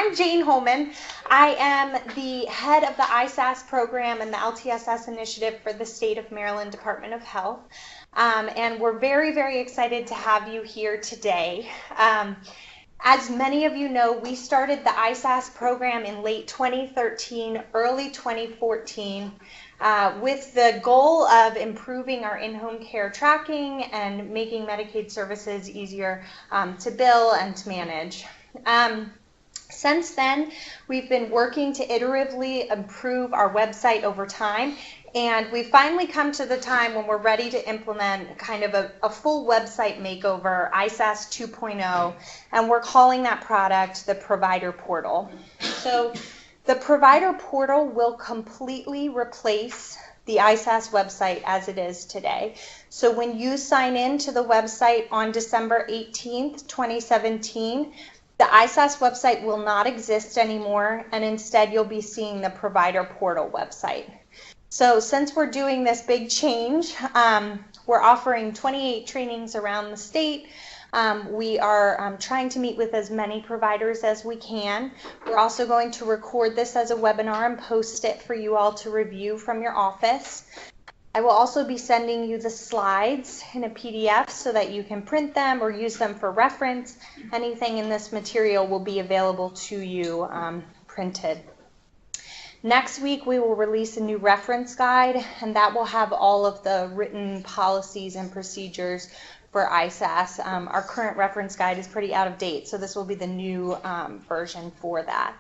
I'm Jane Holman. I am the head of the ISAS program and the LTSS initiative for the state of Maryland Department of Health. And we're very, very excited to have you here today. As many of you know, we started the ISAS program in late 2013, early 2014, with the goal of improving our in-home care tracking and making Medicaid services easier to bill and to manage. Since then, we've been working to iteratively improve our website over time, and we've finally come to the time when we're ready to implement kind of a full website makeover, ISAS 2.0, and we're calling that product the Provider Portal. So the Provider Portal will completely replace the ISAS website as it is today. So when you sign in to the website on December 18th, 2017, the ISAS website will not exist anymore, and instead you'll be seeing the Provider Portal website. So since we're doing this big change, we're offering 28 trainings around the state. We are trying to meet with as many providers as we can. We're also going to record this as a webinar and post it for you all to review from your office. I will also be sending you the slides in a PDF so that you can print them or use them for reference. Anything in this material will be available to you printed. Next week, we will release a new reference guide, and that will have all of the written policies and procedures for ISAS. Our current reference guide is pretty out of date, so this will be the new version for that.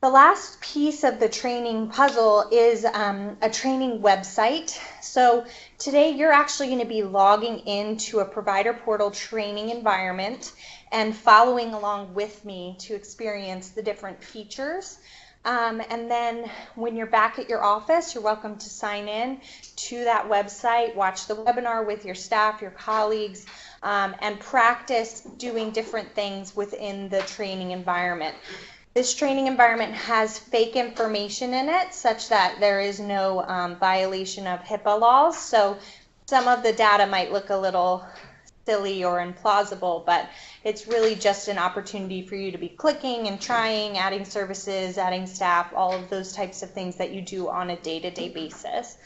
The last piece of the training puzzle is a training website. So today you're actually going to be logging into a Provider Portal training environment and following along with me to experience the different features. And then when you're back at your office, you're welcome to sign in to that website, watch the webinar with your staff, your colleagues, and practice doing different things within the training environment. This training environment has fake information in it such that there is no violation of HIPAA laws. So some of the data might look a little silly or implausible, but it's really just an opportunity for you to be clicking and trying, adding services, adding staff, all of those types of things that you do on a day-to-day basis.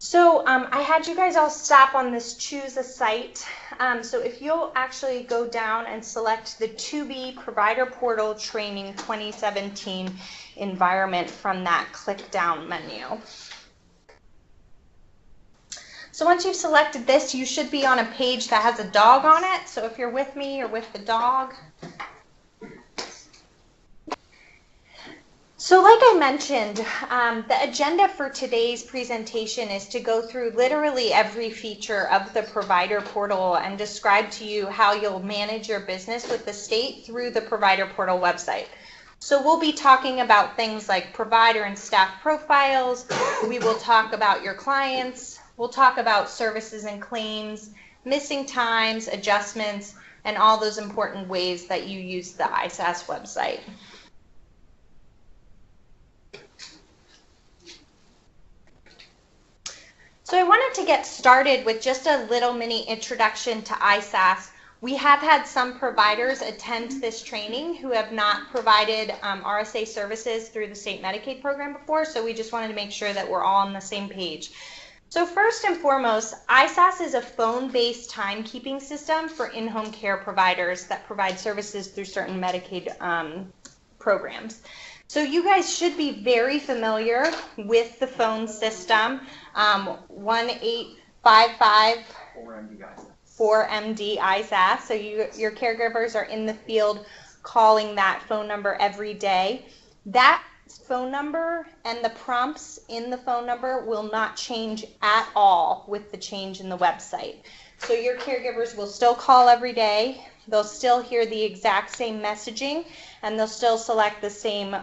So I had you guys all stop on this choose a site. So if you'll actually go down and select the To Be Provider Portal Training 2017 environment from that click down menu. So once you've selected this, you should be on a page that has a dog on it. So if you're with me, you're with the dog. So like I mentioned, the agenda for today's presentation is to go through literally every feature of the Provider Portal and describe to you how you'll manage your business with the state through the Provider Portal website. So we'll be talking about things like provider and staff profiles. We will talk about your clients. We'll talk about services and claims, missing times, adjustments, and all those important ways that you use the ISAS website. So I wanted to get started with just a little mini introduction to ISAS. We have had some providers attend this training who have not provided RSA services through the state Medicaid program before, so we just wanted to make sure that we're all on the same page. So first and foremost, ISAS is a phone-based timekeeping system for in-home care providers that provide services through certain Medicaid programs. So you guys should be very familiar with the phone system, 1855 4MD ISAS. So your caregivers are in the field calling that phone number every day. That phone number and the prompts in the phone number will not change at all with the change in the website. So your caregivers will still call every day. They'll still hear the exact same messaging, and they'll still select the same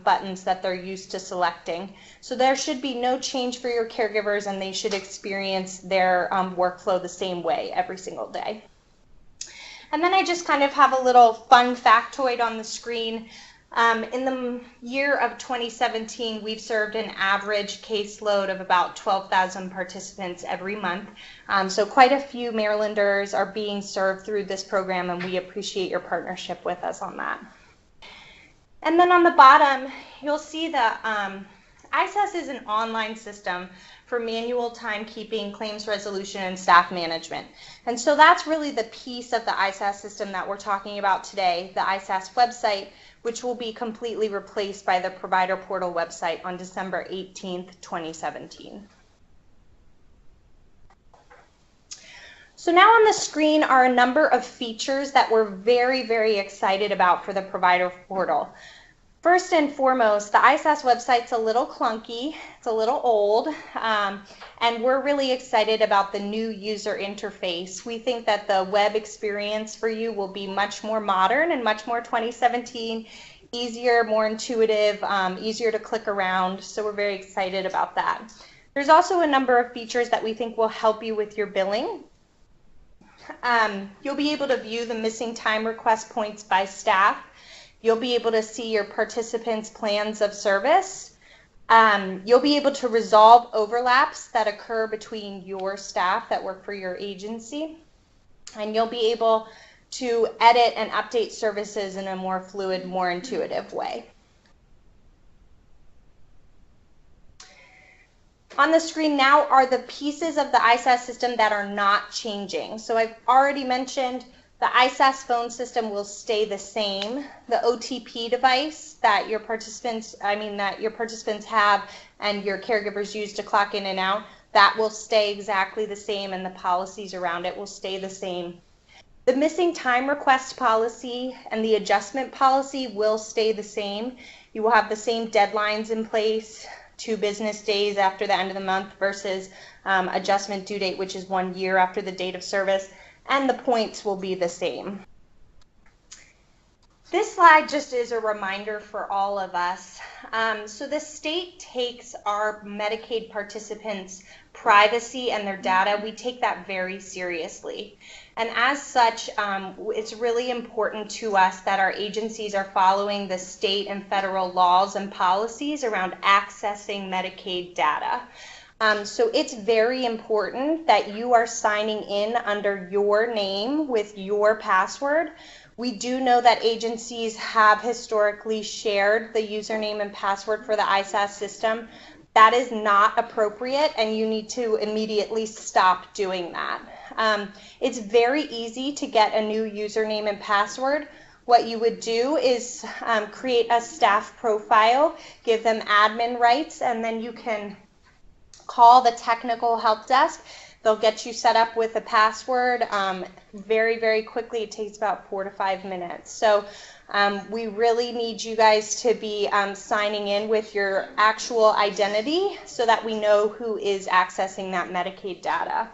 buttons that they're used to selecting. So there should be no change for your caregivers, and they should experience their workflow the same way every single day. And then I just kind of have a little fun factoid on the screen. In the year of 2017, we've served an average caseload of about 12,000 participants every month. So quite a few Marylanders are being served through this program, and we appreciate your partnership with us on that. And then on the bottom, you'll see that ISAS is an online system for manual timekeeping, claims resolution, and staff management. And so that's really the piece of the ISAS system that we're talking about today, the ISAS website, which will be completely replaced by the provider portal website on December 18th, 2017. So now on the screen are a number of features that we're very, very excited about for the provider portal. First and foremost, the ISAS website's a little clunky, it's a little old, and we're really excited about the new user interface. We think that the web experience for you will be much more modern and much more 2017, easier, more intuitive, easier to click around, so we're very excited about that. There's also a number of features that we think will help you with your billing. You'll be able to view the missing time request points by staff. You'll be able to see your participants' plans of service. You'll be able to resolve overlaps that occur between your staff that work for your agency. And you'll be able to edit and update services in a more fluid, more intuitive way. On the screen now are the pieces of the ISAS system that are not changing. So I've already mentioned the ISAS phone system will stay the same. The OTP device that your participants have and your caregivers use to clock in and out, that will stay exactly the same, and the policies around it will stay the same. The missing time request policy and the adjustment policy will stay the same. You will have the same deadlines in place, 2 business days after the end of the month versus adjustment due date, which is 1 year after the date of service. And the points will be the same. This slide just is a reminder for all of us. So the state takes our Medicaid participants' privacy and their data, we take that very seriously. And as such, it's really important to us that our agencies are following the state and federal laws and policies around accessing Medicaid data. So it's very important that you are signing in under your name with your password. We do know that agencies have historically shared the username and password for the ISAS system. That is not appropriate, and you need to immediately stop doing that. It's very easy to get a new username and password. What you would do is create a staff profile, give them admin rights, and then you can call the technical help desk. They'll get you set up with a password very, very quickly. It takes about 4 to 5 minutes. So we really need you guys to be signing in with your actual identity so that we know who is accessing that Medicaid data.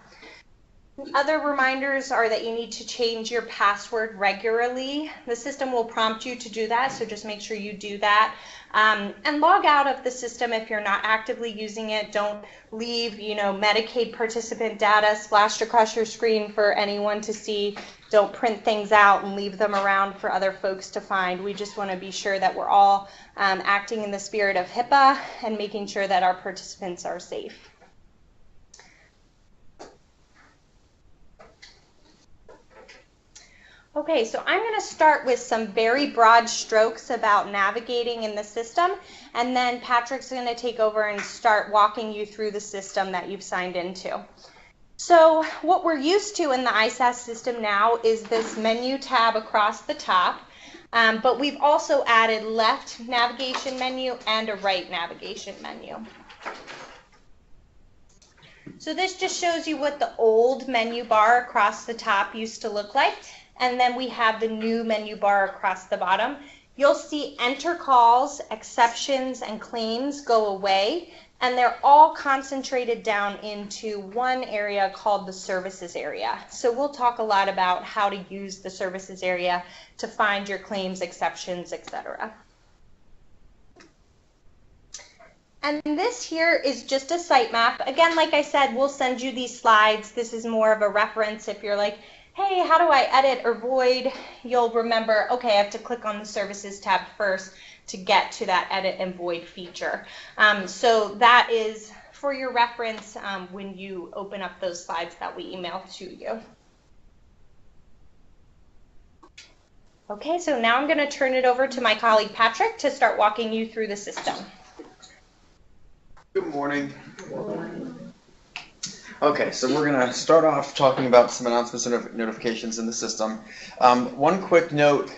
Other reminders are that you need to change your password regularly. The system will prompt you to do that, so just make sure you do that. And log out of the system if you're not actively using it. Don't leave, Medicaid participant data splashed across your screen for anyone to see. Don't print things out and leave them around for other folks to find. We just want to be sure that we're all acting in the spirit of HIPAA and making sure that our participants are safe. Okay, so I'm going to start with some very broad strokes about navigating in the system, and then Patrick's going to take over and start walking you through the system that you've signed into. So what we're used to in the ISAS system now is this menu tab across the top, but we've also added left navigation menu and a right navigation menu. So this just shows you what the old menu bar across the top used to look like. And then we have the new menu bar across the bottom. You'll see enter calls, exceptions, and claims go away, and they're all concentrated down into one area called the services area. So we'll talk a lot about how to use the services area to find your claims, exceptions, etc. And this here is just a sitemap. Again, like I said, we'll send you these slides. This is more of a reference if you're like, hey, how do I edit or void? You'll remember, okay, I have to click on the Services tab first to get to that edit and void feature. So that is for your reference when you open up those slides that we emailed to you. Okay, so now I'm going to turn it over to my colleague Patrick to start walking you through the system. Good morning. Okay, so we're going to start off talking about some announcements and notifications in the system. One quick note,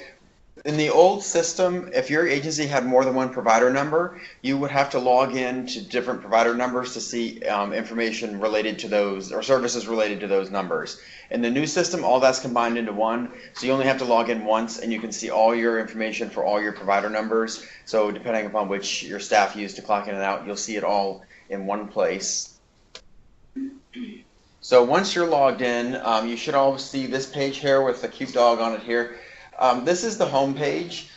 in the old system, if your agency had more than one provider number, you would have to log in to different provider numbers to see information related to those, or services related to those numbers. In the new system, all that's combined into one, so you only have to log in once and you can see all your information for all your provider numbers. So depending upon which your staff use to clock in and out, you'll see it all in one place. So once you're logged in, you should all see this page here with the cute dog on it here. This is the home page.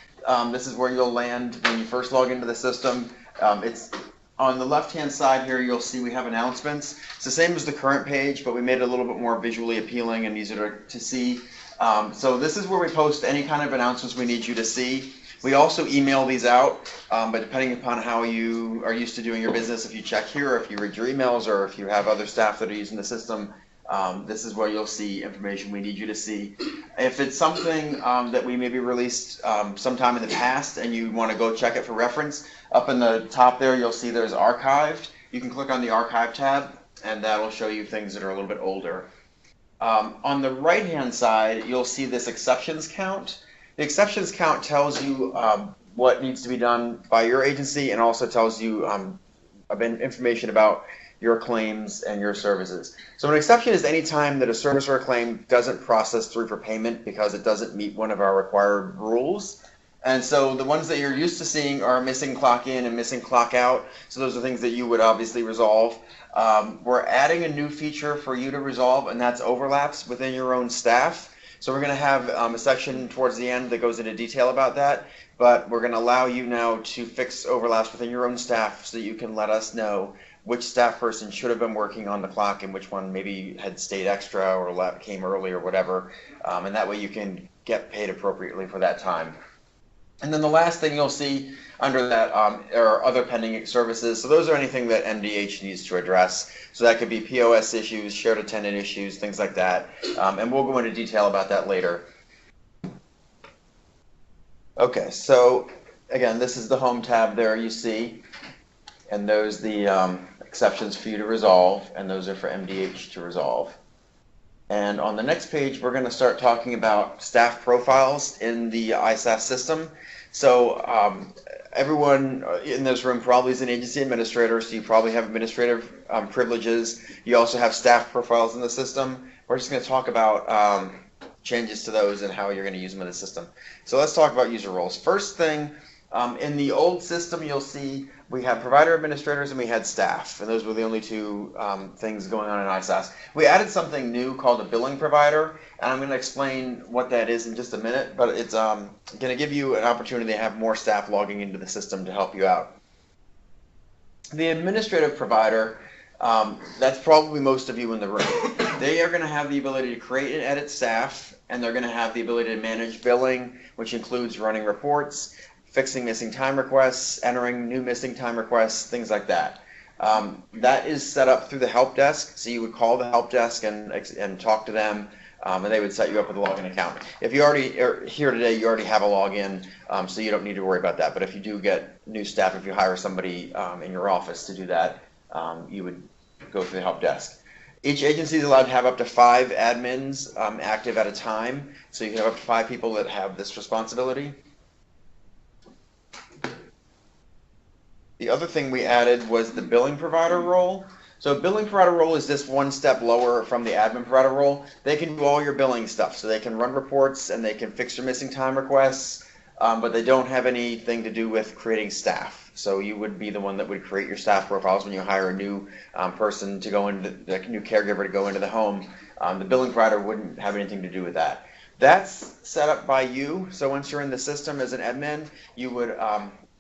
This is where you'll land when you first log into the system. It's on the left-hand side here, you'll see we have announcements. It's the same as the current page, but we made it a little bit more visually appealing and easier to see. So this is where we post any kind of announcements we need you to see. We also email these out, but depending upon how you are used to doing your business, if you check here, if you read your emails, or if you have other staff that are using the system, this is where you'll see information we need you to see. If it's something that we maybe released sometime in the past and you want to go check it for reference, up in the top there you'll see there's archived. You can click on the archive tab and that'll show you things that are a little bit older. On the right hand side you'll see this exceptions count. The exceptions count tells you what needs to be done by your agency and also tells you information about your claims and your services. So an exception is any time that a service or a claim doesn't process through for payment because it doesn't meet one of our required rules. And so the ones that you're used to seeing are missing clock in and missing clock out. So those are things that you would obviously resolve. We're adding a new feature for you to resolve, and that's overlaps within your own staff. So we're going to have a section towards the end that goes into detail about that, but we're going to allow you now to fix overlaps within your own staff so that you can let us know which staff person should have been working on the clock and which one maybe had stayed extra or came early or whatever, and that way you can get paid appropriately for that time. And then the last thing you'll see under that are other pending services. So those are anything that MDH needs to address. So that could be POS issues, shared attendant issues, things like that. And we'll go into detail about that later. Okay, so again, this is the home tab there you see. And those the exceptions for you to resolve, and those are for MDH to resolve. And on the next page, we're going to start talking about staff profiles in the ISAS system. So everyone in this room probably is an agency administrator, so you probably have administrative privileges. You also have staff profiles in the system. We're just going to talk about changes to those and how you're going to use them in the system. So let's talk about user roles. First thing, in the old system, you'll see we had provider administrators and we had staff, and those were the only two things going on in ISAS. We added something new called a billing provider, and I'm going to explain what that is in just a minute, but it's going to give you an opportunity to have more staff logging into the system to help you out. The administrative provider, that's probably most of you in the room. They are going to have the ability to create and edit staff, and they're going to have the ability to manage billing, which includes running reports, fixing missing time requests, entering new missing time requests, things like that. That is set up through the help desk, so you would call the help desk and talk to them, and they would set you up with a login account. If you already are here today, you already have a login, so you don't need to worry about that. But if you do get new staff, if you hire somebody in your office to do that, you would go through the help desk. Each agency is allowed to have up to 5 admins active at a time, so you can have up to 5 people that have this responsibility. The other thing we added was the billing provider role. So billing provider role is just one step lower from the admin provider role. They can do all your billing stuff. So they can run reports and they can fix your missing time requests, but they don't have anything to do with creating staff. So you would be the one that would create your staff profiles when you hire a new person to go into, a new caregiver to go into the home. The billing provider wouldn't have anything to do with that. That's set up by you. So once you're in the system as an admin, you would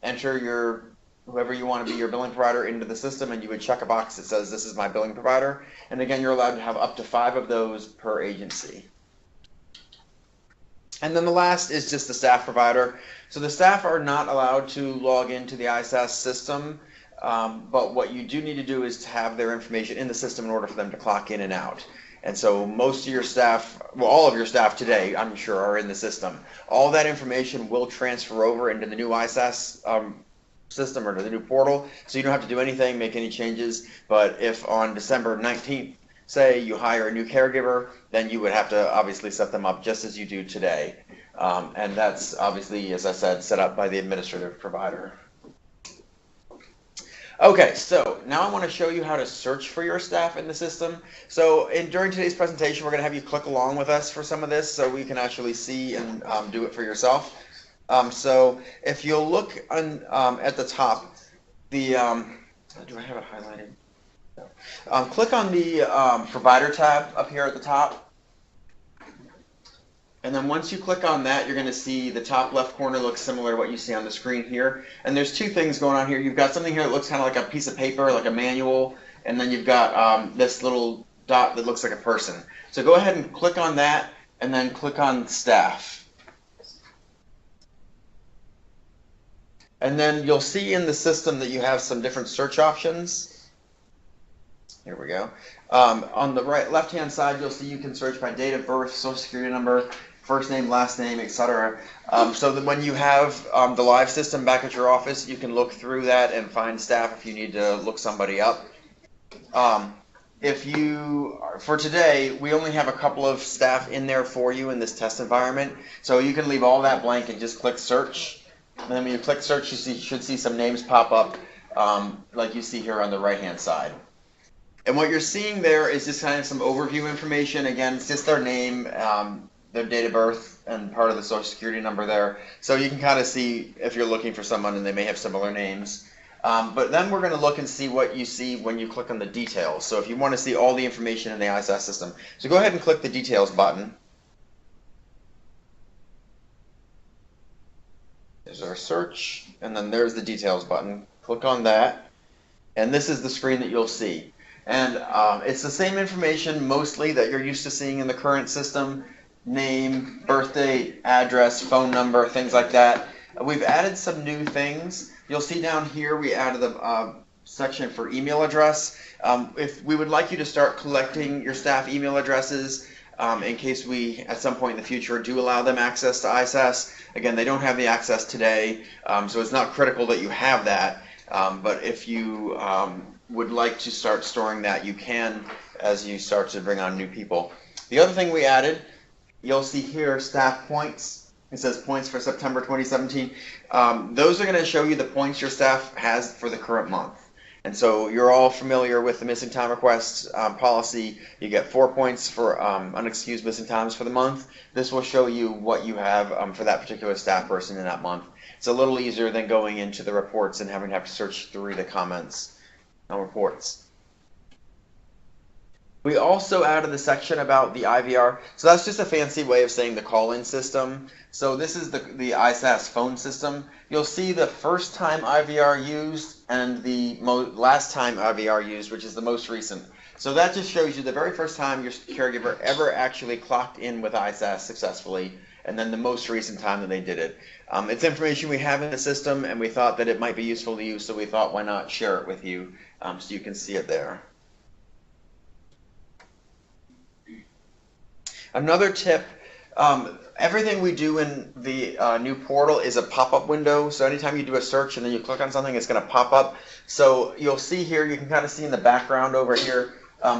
enter whoever you want to be your billing provider into the system, and you would check a box that says this is my billing provider. And again, you're allowed to have up to 5 of those per agency. And then the last is just the staff provider. So the staff are not allowed to log into the ISAS system, but what you do need to do is to have their information in the system in order for them to clock in and out. And so most of your staff, well, all of your staff today, I'm sure, are in the system. All that information will transfer over into the new ISAS system or to the new portal, so you don't have to do anything, make any changes. But if on December 19th, say you hire a new caregiver, then you would have to obviously set them up just as you do today. And that's obviously, as I said, set up by the administrative provider. Okay, so now I want to show you how to search for your staff in the system. So during today's presentation, we're going to have you click along with us for some of this so we can actually see and do it for yourself. So if you'll look on, at the top, the, do I have it highlighted? No. Click on the provider tab up here at the top. And then once you click on that, you're going to see the top left corner looks similar to what you see on the screen here. And there's two things going on here. You've got something here that looks kind of like a piece of paper, like a manual. And then you've got this little dot that looks like a person. So go ahead and click on that, and then click on staff. And then you'll see in the system that you have some different search options. Here we go. On the left-hand side, you'll see you can search by date of birth, social security number, first name, last name, etc. So that when you have the live system back at your office, you can look through that and find staff if you need to look somebody up. For today, we only have a couple of staff in there for you in this test environment. So you can leave all that blank and just click search. And then when you click search, you should see some names pop up like you see here on the right-hand side. And what you're seeing there is just kind of some overview information. Again, it's just their name, their date of birth, and part of the social security number there. So you can kind of see if you're looking for someone and they may have similar names. But then we're going to look and see what you see when you click on the details. So if you want to see all the information in the ISAS system. So go ahead and click the details button. There's our search, and then there's the details button. Click on that, and this is the screen that you'll see. And it's the same information mostly that you're used to seeing in the current system: name, birth date, address, phone number, things like that. We've added some new things. You'll see down here we added a section for email address. If we would like you to start collecting your staff email addresses in case we at some point in the future do allow them access to ISAS. Again, they don't have the access today, so it's not critical that you have that. But if you would like to start storing that, you can as you start to bring on new people. The other thing we added, you'll see here staff points. It says points for September 2017. Those are going to show you the points your staff has for the current month. And so you're all familiar with the missing time request policy. You get 4 points for unexcused missing times for the month. This will show you what you have for that particular staff person in that month. It's a little easier than going into the reports and having to search through the comments on reports. We also added the section about the IVR. So that's just a fancy way of saying the call-in system. So this is the ISAS phone system. You'll see the first time IVR used and the last time IVR used, which is the most recent. So that just shows you the very first time your caregiver ever actually clocked in with ISAS successfully, and then the most recent time that they did it. It's information we have in the system, and we thought that it might be useful to you, so we thought why not share it with you so you can see it there. Another tip, everything we do in the new portal is a pop-up window. So anytime you do a search and then you click on something, it's going to pop up. So you'll see here, you can kind of see in the background over here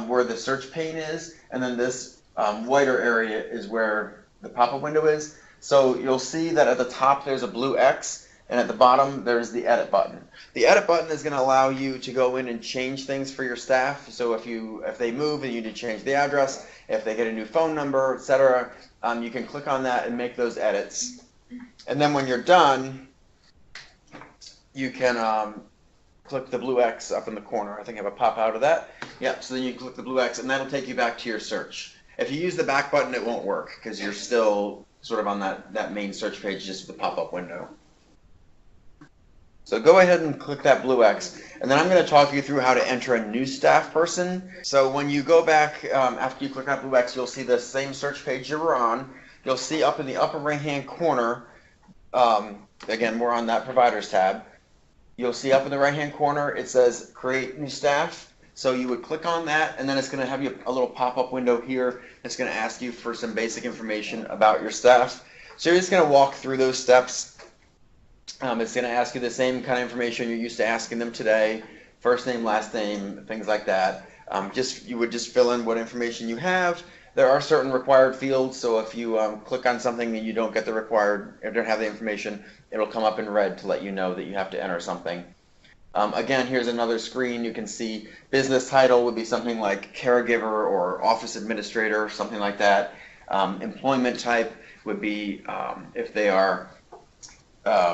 where the search pane is, and then this whiter area is where the pop-up window is. So you'll see that at the top there's a blue X, and at the bottom there's the edit button. The edit button is going to allow you to go in and change things for your staff. So if they move and you need to change the address, if they get a new phone number, etc., you can click on that and make those edits. And then when you're done, you can click the blue X up in the corner. I think I have a pop out of that. Yep, so then you click the blue X, and that'll take you back to your search. If you use the back button, it won't work because you're still sort of on that main search page just with the pop-up window. So go ahead and click that blue X, and then I'm going to talk you through how to enter a new staff person. So when you go back, after you click that blue X, you'll see the same search page you were on. you'll see up in the upper right-hand corner, again, we're on that Providers tab, you'll see up in the right-hand corner, it says Create New Staff. So you would click on that, and then it's going to have you a little pop-up window here. It's going to ask you for some basic information about your staff. So you're just going to walk through those steps. It's going to ask you the same kind of information you're used to asking them today, first name, last name, things like that. You would just fill in what information you have. There are certain required fields, so if you click on something and you don't get the required, or don't have the information, it'll come up in red to let you know that you have to enter something. Again, here's another screen. You can see business title would be something like caregiver or office administrator, something like that. Employment type would be if they are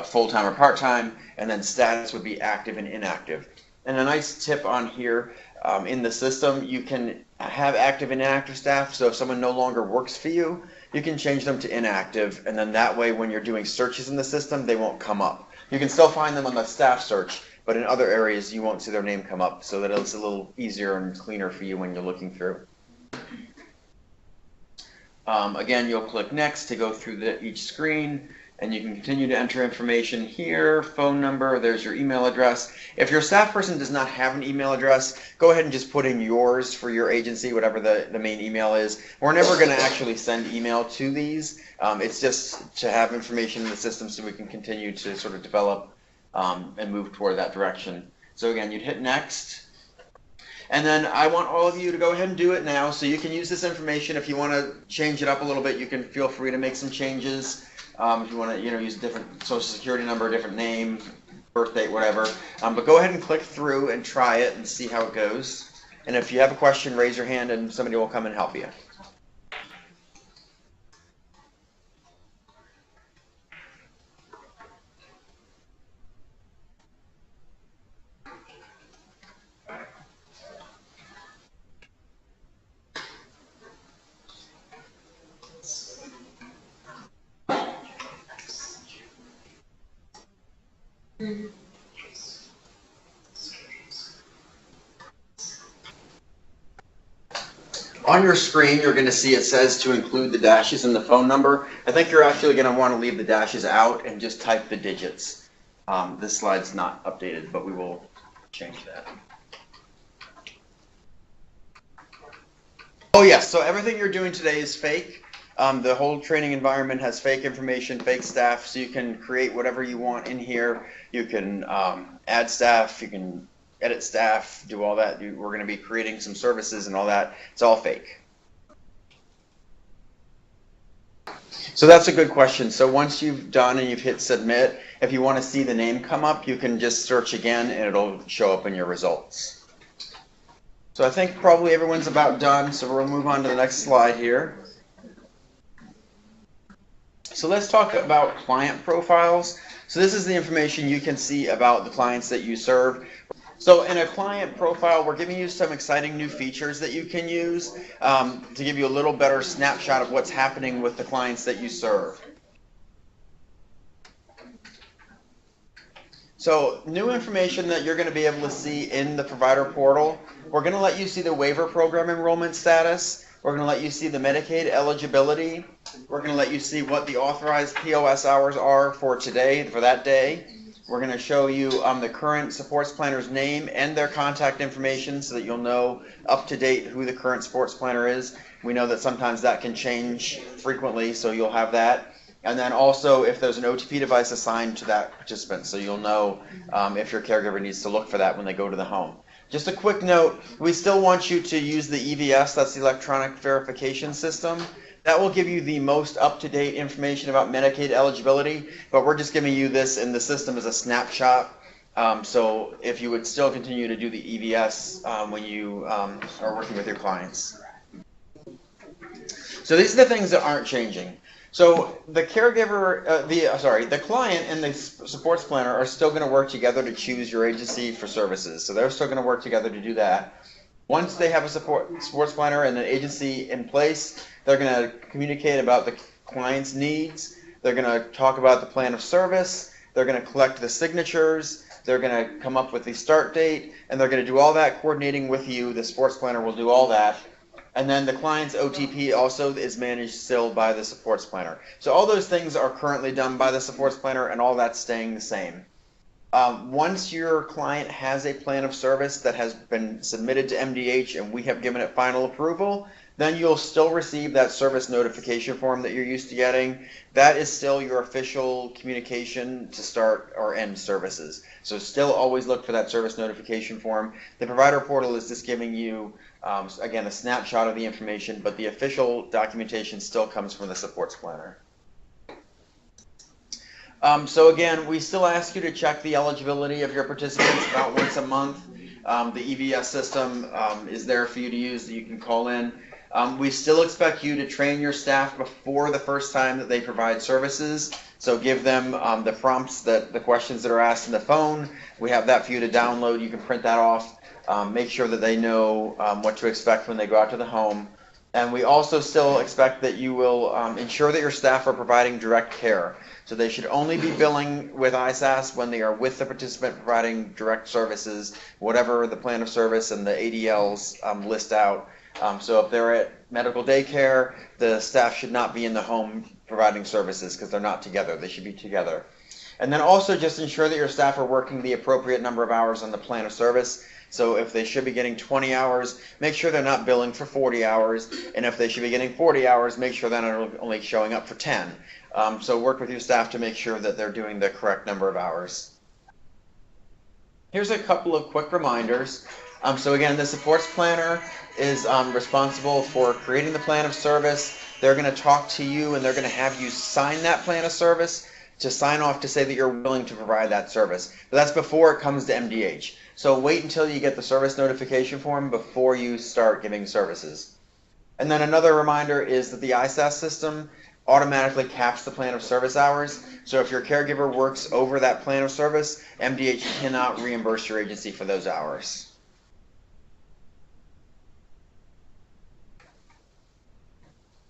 full-time or part-time, and then status would be active and inactive. And a nice tip on here, in the system, you can have active and inactive staff, so if someone no longer works for you, you can change them to inactive, and then that way when you're doing searches in the system, they won't come up. You can still find them on the staff search, but in other areas you won't see their name come up, so that it's a little easier and cleaner for you when you're looking through. Again, you'll click next to go through each screen, and you can continue to enter information here, phone number, there's your email address. If your staff person does not have an email address, go ahead and just put in yours for your agency, whatever the main email is. We're never going to actually send email to these. It's just to have information in the system so we can continue to sort of develop and move toward that direction. So again, you'd hit next. And then I want all of you to go ahead and do it now, so you can use this information. If you want to change it up a little bit, you can feel free to make some changes. If you want to, use a different social security number, a different name, birth date, whatever. But go ahead and click through and try it and see how it goes. And if you have a question, raise your hand and somebody will come and help you. On your screen, you're going to see it says to include the dashes in the phone number. I think you're actually going to want to leave the dashes out and just type the digits. This slide's not updated, but we will change that. Oh yes, so everything you're doing today is fake. The whole training environment has fake information, fake staff, so you can create whatever you want in here. You can add staff, you can edit staff, do all that. We're going to be creating some services and all that. It's all fake. So that's a good question. So once you've done and you've hit submit, if you want to see the name come up, you can just search again and it'll show up in your results. So I think probably everyone's about done, so we'll move on to the next slide here. So let's talk about client profiles. So this is the information you can see about the clients that you serve. So in a client profile, we're giving you some exciting new features that you can use to give you a little better snapshot of what's happening with the clients that you serve. So new information that you're going to be able to see in the provider portal. We're going to let you see the waiver program enrollment status. We're going to let you see the Medicaid eligibility. We're going to let you see what the authorized POS hours are for today, for that day. We're going to show you the current sports planner's name and their contact information so that you'll know up to date who the current sports planner is. We know that sometimes that can change frequently, so you'll have that. And then also if there's an OTP device assigned to that participant, so you'll know if your caregiver needs to look for that when they go to the home. Just a quick note, we still want you to use the EVS, that's the electronic verification system. That will give you the most up-to-date information about Medicaid eligibility, but we're just giving you this in the system as a snapshot. So if you would still continue to do the EVS when you are working with your clients. So these are the things that aren't changing. So the caregiver, the client and the sports planner are still going to work together to choose your agency for services. So they're still going to work together to do that. Once they have a sports planner and an agency in place, they're going to communicate about the client's needs. They're going to talk about the plan of service. They're going to collect the signatures. They're going to come up with the start date, and they're going to do all that coordinating with you. The sports planner will do all that. And then the client's OTP also is managed still by the supports planner. So all those things are currently done by the supports planner, and all that's staying the same. Once your client has a plan of service that has been submitted to MDH and we have given it final approval, then you'll still receive that service notification form that you're used to getting. That is still your official communication to start or end services. So still always look for that service notification form. The provider portal is just giving you, again, a snapshot of the information, but the official documentation still comes from the supports planner. So again, we still ask you to check the eligibility of your participants about once a month. The EVS system is there for you to use that you can call in. We still expect you to train your staff before the first time that they provide services. So give them the prompts, the questions that are asked in the phone. We have that for you to download. You can print that off. Make sure that they know what to expect when they go out to the home. And we also still expect that you will ensure that your staff are providing direct care. So they should only be billing with ISAS when they are with the participant providing direct services, whatever the plan of service and the ADLs list out. So if they're at medical daycare, the staff should not be in the home providing services because they're not together. They should be together. And then also just ensure that your staff are working the appropriate number of hours on the plan of service. So if they should be getting 20 hours, make sure they're not billing for 40 hours. And if they should be getting 40 hours, make sure they're not only showing up for 10. So work with your staff to make sure that they're doing the correct number of hours. Here's a couple of quick reminders. So again, the supports planner is responsible for creating the plan of service. They're going to talk to you and they're going to have you sign that plan of service to sign off to say that you're willing to provide that service. But that's before it comes to MDH. So wait until you get the service notification form before you start giving services. And then another reminder is that the ISAS system automatically caps the plan of service hours. So if your caregiver works over that plan of service, MDH cannot reimburse your agency for those hours.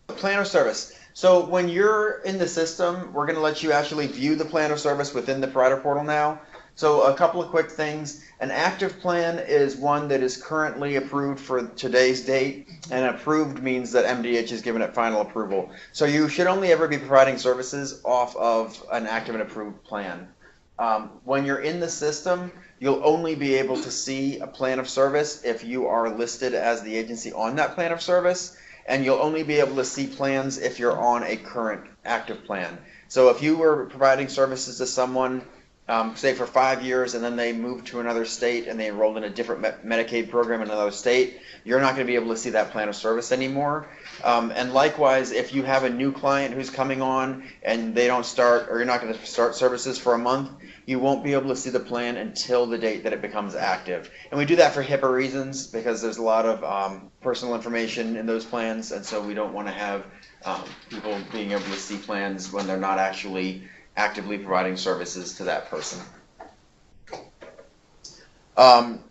Plan of service. So when you're in the system, we're going to let you actually view the plan of service within the provider portal now. So a couple of quick things. An active plan is one that is currently approved for today's date, and approved means that MDH has given it final approval. So you should only ever be providing services off of an active and approved plan. When you're in the system, you'll only be able to see a plan of service if you are listed as the agency on that plan of service, and you'll only be able to see plans if you're on a current active plan. So if you were providing services to someone, say for 5 years, and then they moved to another state and they enrolled in a different Medicaid program in another state, you're not going to be able to see that plan of service anymore. And likewise, if you have a new client who's coming on and they don't start, or you're not going to start services for a month, you won't be able to see the plan until the date that it becomes active. And we do that for HIPAA reasons, because there's a lot of personal information in those plans, and so we don't want to have people being able to see plans when they're not actually actively providing services to that person.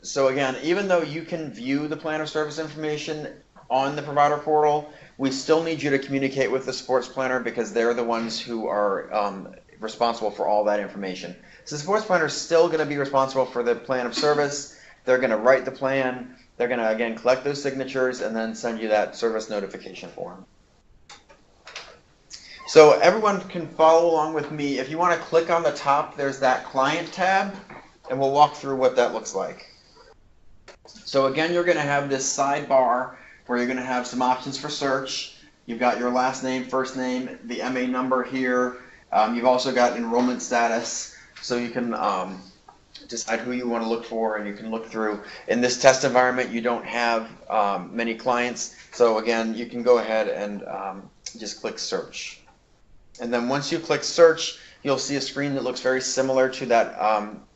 So again, even though you can view the plan of service information on the provider portal, we still need you to communicate with the supports planner, because they're the ones who are responsible for all that information. So the supports planner is still going to be responsible for the plan of service. They're going to write the plan. They're going to, again, collect those signatures and then send you that service notification form. So everyone can follow along with me. If you want to click on the top, there's that client tab, and we'll walk through what that looks like. So again, you're going to have this sidebar where you're going to have some options for search. You've got your last name, first name, the MA number here. You've also got enrollment status, so you can decide who you want to look for, and you can look through. In this test environment, you don't have many clients, so again, you can go ahead and just click search. And then once you click search, you'll see a screen that looks very similar to that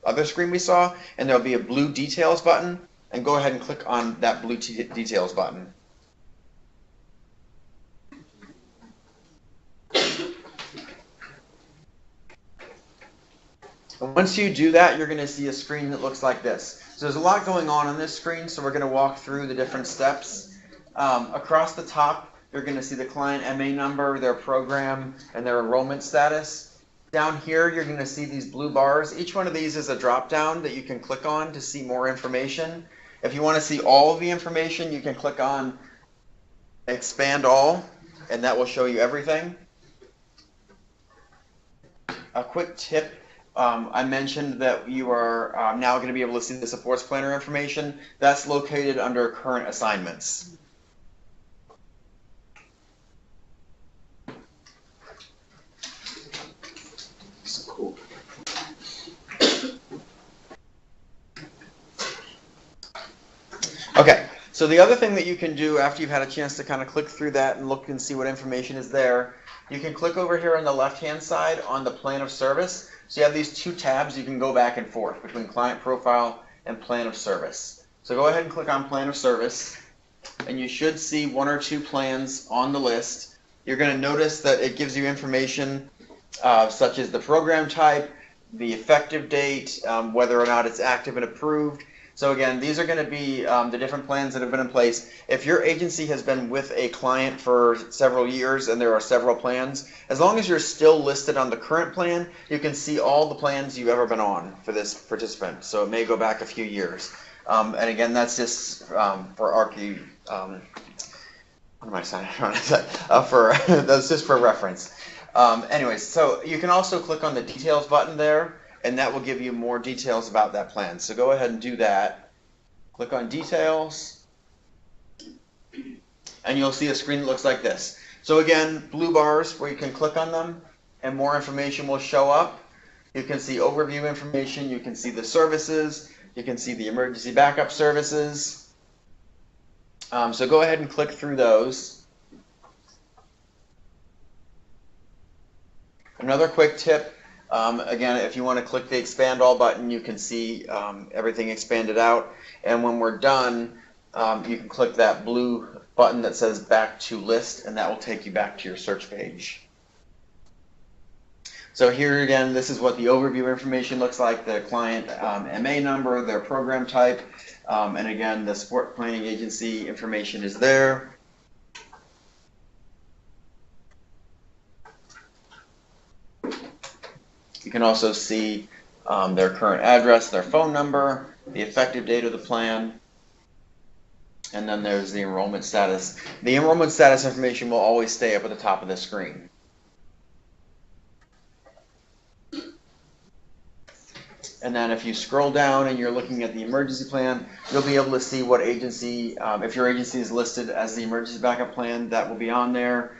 other screen we saw, and there'll be a blue details button, and go ahead and click on that blue details button. And once you do that, you're going to see a screen that looks like this. So there's a lot going on this screen, so we're going to walk through the different steps. Across the top, you're going to see the client MA number, their program, and their enrollment status. Down here, you're going to see these blue bars. Each one of these is a drop-down that you can click on to see more information. If you want to see all of the information, you can click on expand all, and that will show you everything. A quick tip, I mentioned that you are now going to be able to see the supports planner information. That's located under current assignments. Cool. Okay, so the other thing that you can do after you've had a chance to kind of click through that and look and see what information is there, you can click over here on the left-hand side on the plan of service. So you have these two tabs you can go back and forth between client profile and plan of service. So go ahead and click on plan of service, and you should see one or two plans on the list. You're going to notice that it gives you information such as the program type, the effective date, whether or not it's active and approved. So again, these are going to be the different plans that have been in place. If your agency has been with a client for several years and there are several plans, as long as you're still listed on the current plan, you can see all the plans you've ever been on for this participant. So it may go back a few years. And again, that's just for ARCI. What am I trying to say? That's just for reference. Anyways, so you can also click on the details button there, and that will give you more details about that plan. So go ahead and do that. Click on details, and you'll see a screen that looks like this. So again, blue bars where you can click on them, and more information will show up. You can see overview information, you can see the services, you can see the emergency backup services. So go ahead and click through those. Another quick tip, again, if you want to click the expand all button, you can see everything expanded out. And when we're done, you can click that blue button that says back to list, and that will take you back to your search page. So here again, this is what the overview information looks like, the client MA number, their program type, and again, the support planning agency information is there. You can also see their current address, their phone number, the effective date of the plan, and then there's the enrollment status. The enrollment status information will always stay up at the top of the screen. And then if you scroll down and you're looking at the emergency plan, you'll be able to see what agency, if your agency is listed as the emergency backup plan, that will be on there.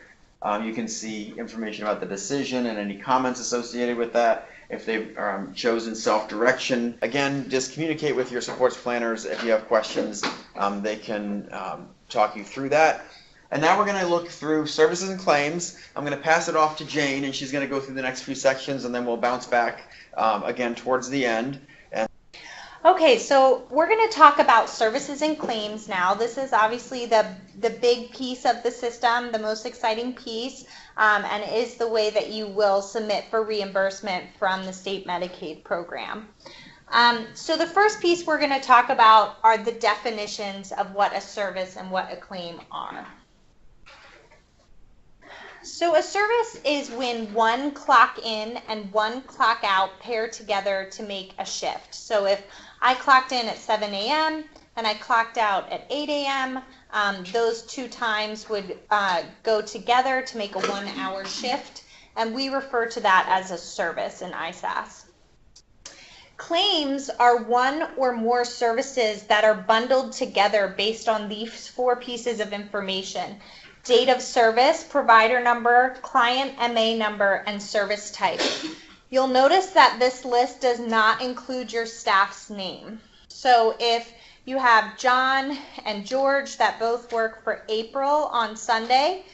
You can see information about the decision and any comments associated with that. If they've chosen self-direction, again, just communicate with your supports planners. If you have questions, they can talk you through that. And now we're going to look through services and claims. I'm going to pass it off to Jane, and she's going to go through the next few sections, and then we'll bounce back again towards the end. Okay, so we're going to talk about services and claims now. This is obviously the big piece of the system, the most exciting piece, and is the way that you will submit for reimbursement from the state Medicaid program. So the first piece we're going to talk about are the definitions of what a service and what a claim are. So a service is when one clock in and one clock out pair together to make a shift. So if I clocked in at 7 a.m. and I clocked out at 8 a.m., those two times would go together to make a 1 hour shift, and we refer to that as a service in ISAS. Claims are one or more services that are bundled together based on these four pieces of information: date of service, provider number, client MA number, and service type. You'll notice that this list does not include your staff's name. So if you have John and George that both work for April on Sunday,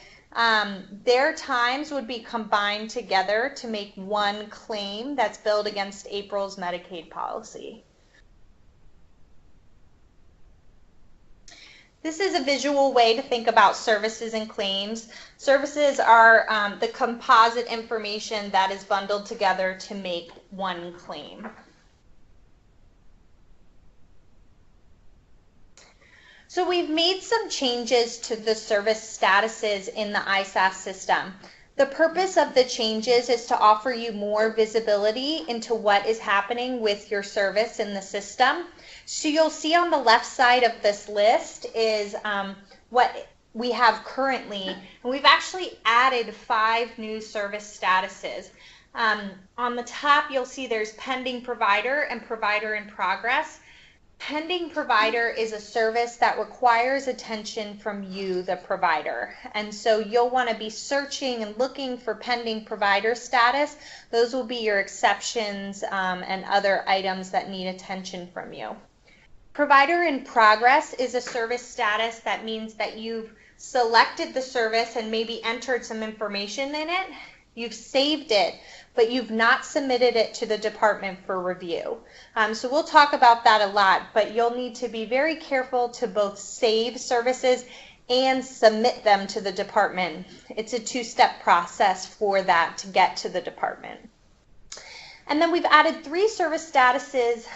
their times would be combined together to make one claim that's billed against April's Medicaid policy. This is a visual way to think about services and claims. Services are the composite information that is bundled together to make one claim. So we've made some changes to the service statuses in the ISAS system. The purpose of the changes is to offer you more visibility into what is happening with your service in the system. So you'll see on the left side of this list is what we have currently, and we've actually added 5 new service statuses. On the top, you'll see there's pending provider and provider in progress. Pending provider is a service that requires attention from you, the provider. And so you'll want to be searching and looking for pending provider status. Those will be your exceptions and other items that need attention from you. Provider in progress is a service status that means that you've selected the service and maybe entered some information in it. You've saved it, but you've not submitted it to the department for review. So we'll talk about that a lot, but you'll need to be very careful to both save services and submit them to the department. It's a 2-step process for that to get to the department. And then we've added 3 service statuses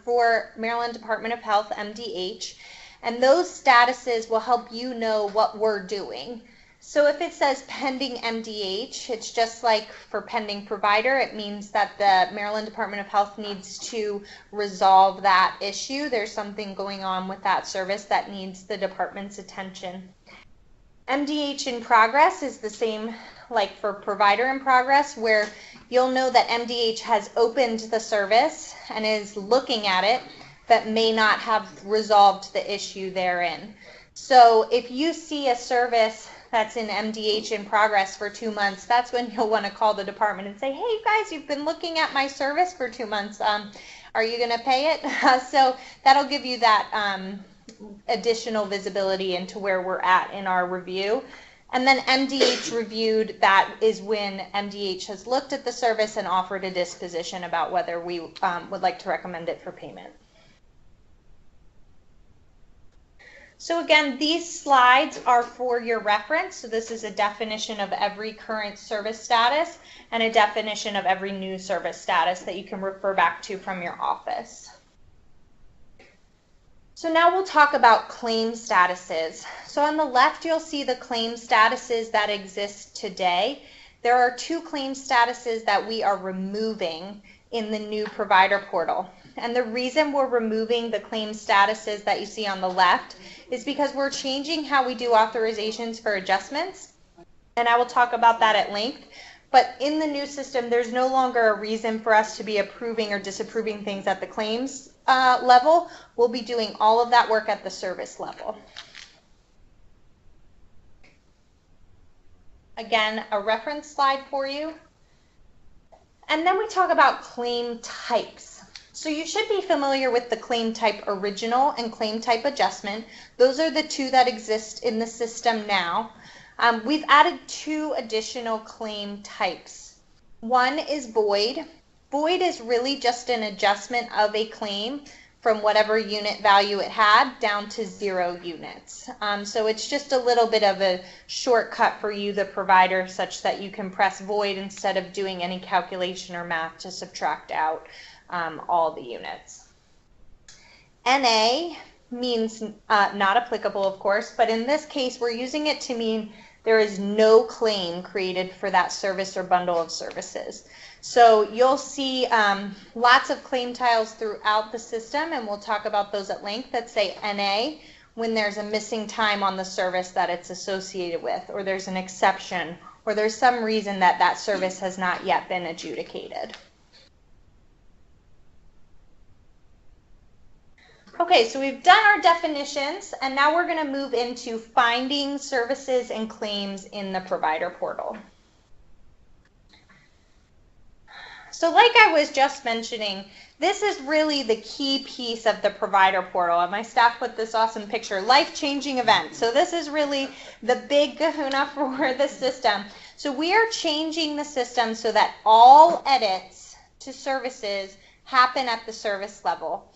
for Maryland Department of Health, MDH, and those statuses will help you know what we're doing. So if it says pending MDH, it's just like for pending provider. It means that the Maryland Department of Health needs to resolve that issue. There's something going on with that service that needs the department's attention. MDH in progress is the same like for provider in progress, where you'll know that MDH has opened the service and is looking at it, but may not have resolved the issue therein. So if you see a service that's in MDH in progress for 2 months, that's when you'll want to call the department and say, hey, you guys, you've been looking at my service for 2 months. Are you going to pay it? So that'll give you that additional visibility into where we're at in our review. And then MDH reviewed, that is when MDH has looked at the service and offered a disposition about whether we would like to recommend it for payment. So again, these slides are for your reference. So this is a definition of every current service status and a definition of every new service status that you can refer back to from your office. So now we'll talk about claim statuses. So on the left, you'll see the claim statuses that exist today. There are 2 claim statuses that we are removing in the new provider portal. And the reason we're removing the claim statuses that you see on the left is because we're changing how we do authorizations for adjustments. And I will talk about that at length. But in the new system, there's no longer a reason for us to be approving or disapproving things at the claims level. We'll be doing all of that work at the service level. Again, a reference slide for you. And then we talk about claim types. So you should be familiar with the claim type original and claim type adjustment. Those are the 2 that exist in the system now. We've added 2 additional claim types. One is void. Void is really just an adjustment of a claim from whatever unit value it had down to 0 units. So it's just a little bit of a shortcut for you, the provider, such that you can press void instead of doing any calculation or math to subtract out all the units. NA means not applicable, of course, but in this case we're using it to mean there is no claim created for that service or bundle of services. So you'll see lots of claim tiles throughout the system, and we'll talk about those at length, that say NA when there's a missing time on the service that it's associated with, or there's an exception, or there's some reason that that service has not yet been adjudicated. Okay, so we've done our definitions, and now we're going to move into finding services and claims in the provider portal. So like I was just mentioning, this is really the key piece of the provider portal, and my staff put this awesome picture, life-changing event. So this is really the big kahuna for the system. So we are changing the system so that all edits to services happen at the service level.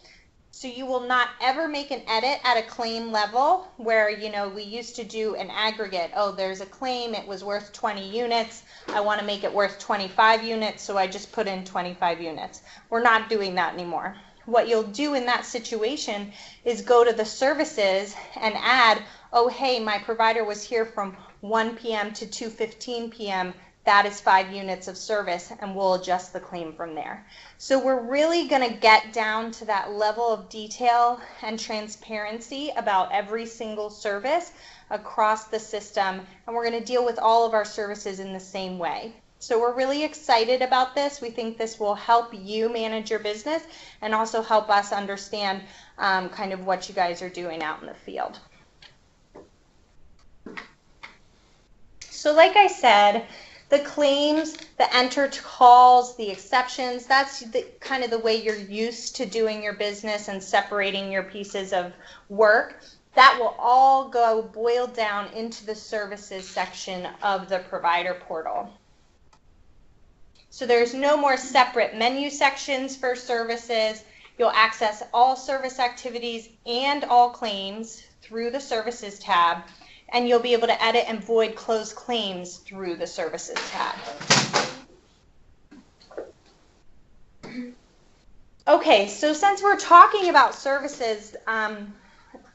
So you will not ever make an edit at a claim level where, you know, we used to do an aggregate. Oh, there's a claim, it was worth 20 units. I want to make it worth 25 units, so I just put in 25 units. We're not doing that anymore. What you'll do in that situation is go to the services and add, oh, hey, my provider was here from 1 p.m. to 2:15 p.m. That is 5 units of service, and we'll adjust the claim from there. So we're really going to get down to that level of detail and transparency about every single service across the system, and we're going to deal with all of our services in the same way. So we're really excited about this. We think this will help you manage your business and also help us understand kind of what you guys are doing out in the field. So like I said, the claims, the entered calls, the exceptions, that's kind of the way you're used to doing your business and separating your pieces of work. That will all go boiled down into the services section of the provider portal. So there's no more separate menu sections for services. You'll access all service activities and all claims through the services tab, and you'll be able to edit and void closed claims through the services tab. Okay, so since we're talking about services,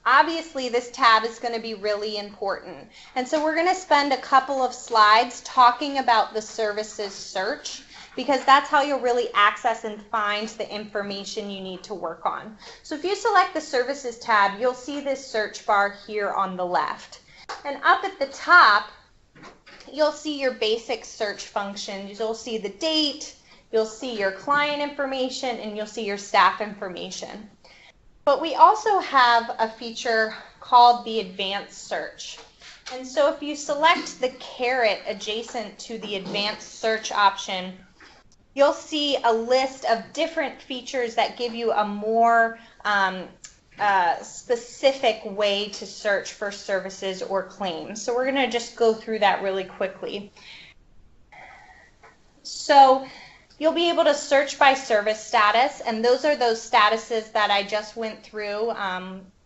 obviously this tab is going to be really important. And so we're going to spend a couple of slides talking about the services search, because that's how you'll really access and find the information you need to work on. So if you select the services tab, you'll see this search bar here on the left. And up at the top, you'll see your basic search functions. You'll see the date, you'll see your client information, and you'll see your staff information. But we also have a feature called the advanced search. And so if you select the caret adjacent to the advanced search option, you'll see a list of different features that give you a more specific way to search for services or claims. So we're going to just go through that really quickly. So you'll be able to search by service status, and those are those statuses that I just went through.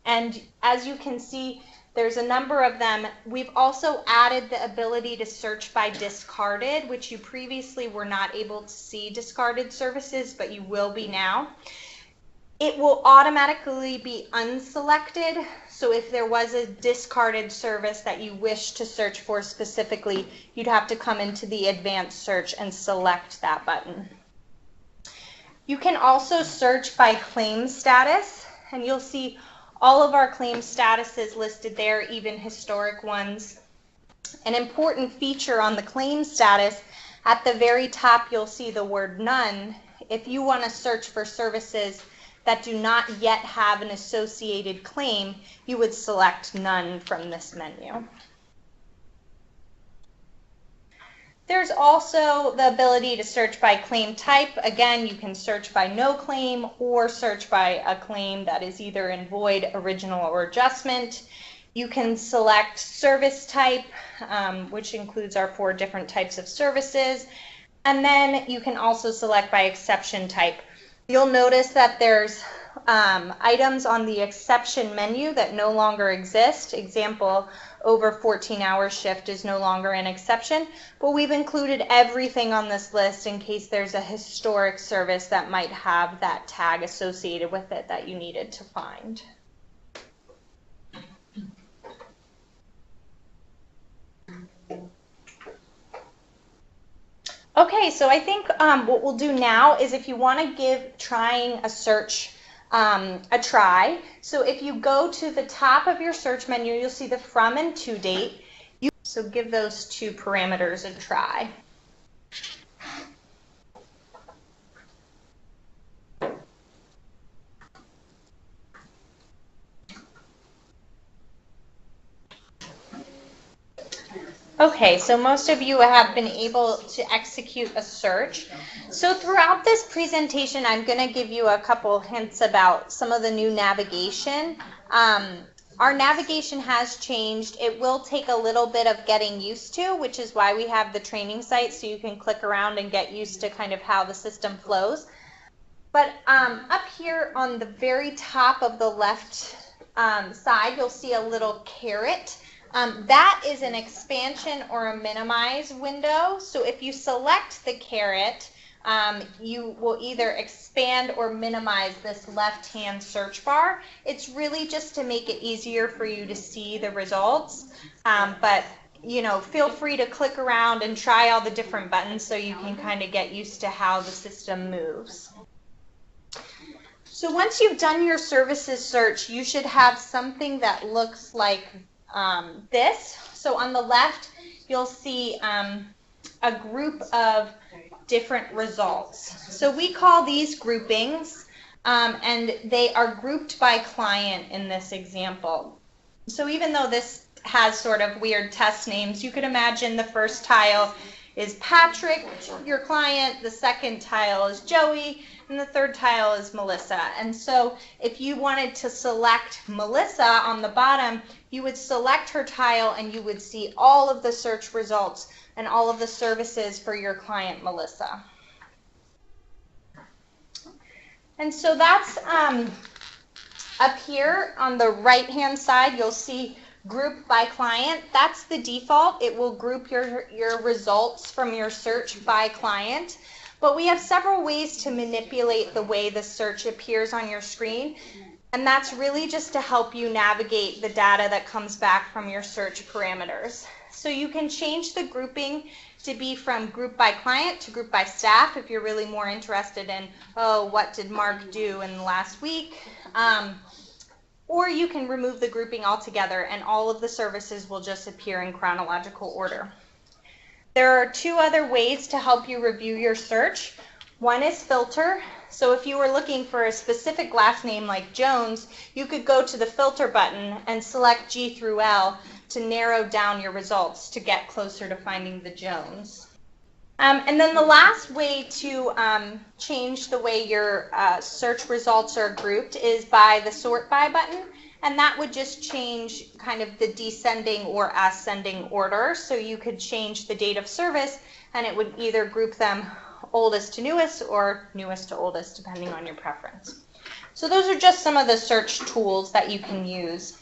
And as you can see, there's a number of them. We've also added the ability to search by discarded, which you previously were not able to see discarded services, but you will be now. It will automatically be unselected. So if there was a discarded service that you wish to search for specifically, you'd have to come into the advanced search and select that button. You can also search by claim status, and you'll see all of our claim statuses listed there, even historic ones. An important feature on the claim status, at the very top you'll see the word none. If you want to search for services that do not yet have an associated claim, you would select none from this menu. There's also the ability to search by claim type. Again, you can search by no claim or search by a claim that is either in void, original, or adjustment. You can select service type, which includes our 4 different types of services. And then you can also select by exception type. You'll notice that there's items on the exception menu that no longer exist. Example, over 14-hour shift is no longer an exception, but we've included everything on this list in case there's a historic service that might have that tag associated with it that you needed to find. Okay, so I think what we'll do now is, if you want to give trying a search a try, so if you go to the top of your search menu, you'll see the from and to date. So give those 2 parameters a try. Okay, so most of you have been able to execute a search. So throughout this presentation, I'm going to give you a couple hints about some of the new navigation. Our navigation has changed. It will take a little bit of getting used to, which is why we have the training site, so you can click around and get used to kind of how the system flows. But up here on the very top of the left side, you'll see a little caret. That is an expansion or a minimize window. So if you select the caret, you will either expand or minimize this left-hand search bar. It's really just to make it easier for you to see the results. But you know, feel free to click around and try all the different buttons so you can kind of get used to how the system moves. So once you've done your services search, you should have something that looks like this. So on the left, you'll see a group of different results. So we call these groupings, and they are grouped by client in this example. So even though this has sort of weird test names, you could imagine the first tile is Patrick, your client, the second tile is Joey, and the third tile is Melissa. And so if you wanted to select Melissa on the bottom, you would select her tile and you would see all of the search results and all of the services for your client, Melissa. And so that's up here on the right-hand side, you'll see group by client. That's the default. It will group your results from your search by client. But we have several ways to manipulate the way the search appears on your screen. And that's really just to help you navigate the data that comes back from your search parameters. So you can change the grouping to be from group by client to group by staff if you're really more interested in, oh, what did Mark do in the last week? Or you can remove the grouping altogether and all of the services will just appear in chronological order. There are two other ways to help you review your search. One is filter. So if you were looking for a specific last name like Jones, you could go to the filter button and select G through L to narrow down your results to get closer to finding the Jones. And then the last way to change the way your search results are grouped is by the sort by button, and that would just change kind of the descending or ascending order. So you could change the date of service and it would either group them oldest to newest or newest to oldest depending on your preference. So those are just some of the search tools that you can use.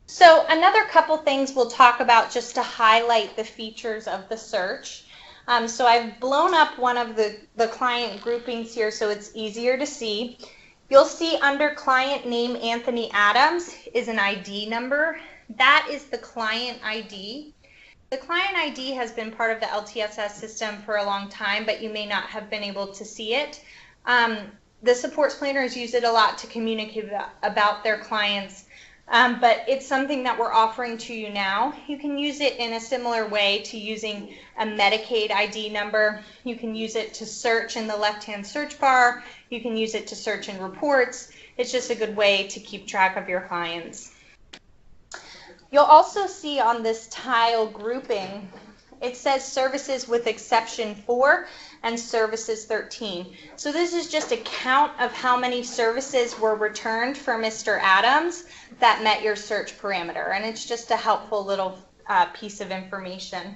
So another couple things we'll talk about just to highlight the features of the search. So I've blown up one of the client groupings here so it's easier to see. You'll see under client name Anthony Adams is an ID number. That is the client ID. The client ID has been part of the LTSS system for a long time, but you may not have been able to see it. The supports planners use it a lot to communicate about their clients. But it's something that we're offering to you now. You can use it in a similar way to using a Medicaid ID number. You can use it to search in the left-hand search bar. You can use it to search in reports. It's just a good way to keep track of your clients. You'll also see on this tile grouping, it says services with exception 4 and services 13. So this is just a count of how many services were returned for Mr. Adams that met your search parameter, and it's just a helpful little piece of information.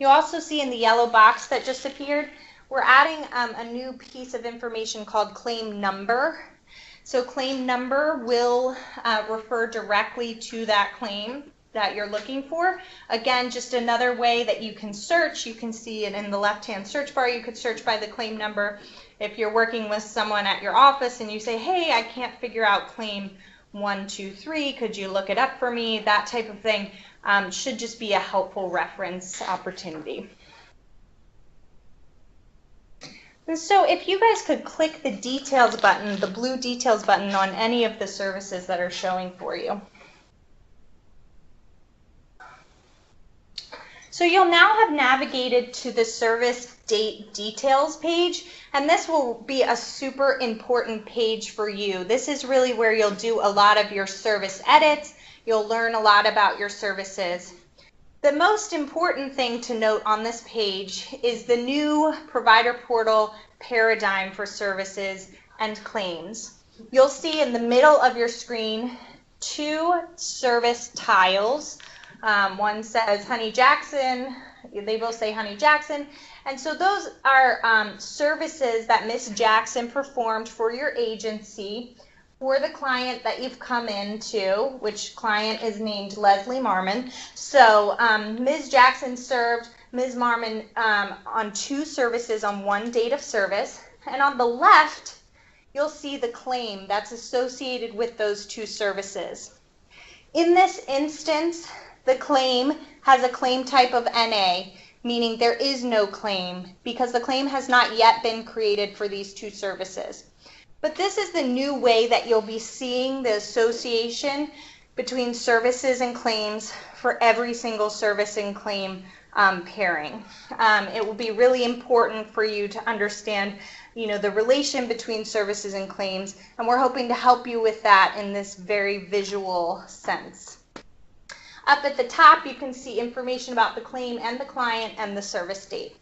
You'll also see in the yellow box that just appeared, we're adding a new piece of information called claim number. So claim number will refer directly to that claim that you're looking for. Again, just another way that you can search. You can see it in the left-hand search bar. You could search by the claim number. If you're working with someone at your office and you say, hey, I can't figure out claim 123, could you look it up for me? That type of thing should just be a helpful reference opportunity. And so if you guys could click the details button, the blue details button on any of the services that are showing for you. So you'll now have navigated to the service date details page, and this will be a super important page for you. This is really where you'll do a lot of your service edits. You'll learn a lot about your services. The most important thing to note on this page is the new provider portal paradigm for services and claims. You'll see in the middle of your screen 2 service tiles. One says Honey Jackson, they both say Honey Jackson, and so those are services that Miss Jackson performed for your agency for the client that you've come into, which client is named Leslie Marmon. So Ms. Jackson served Ms. Marmon on 2 services on 1 date of service, and on the left you'll see the claim that's associated with those 2 services. In this instance, the claim has a claim type of NA, meaning there is no claim because the claim has not yet been created for these 2 services. But this is the new way that you'll be seeing the association between services and claims for every single service and claim pairing. It will be really important for you to understand, the relation between services and claims, and we're hoping to help you with that in this very visual sense. Up at the top, you can see information about the claim and the client and the service date.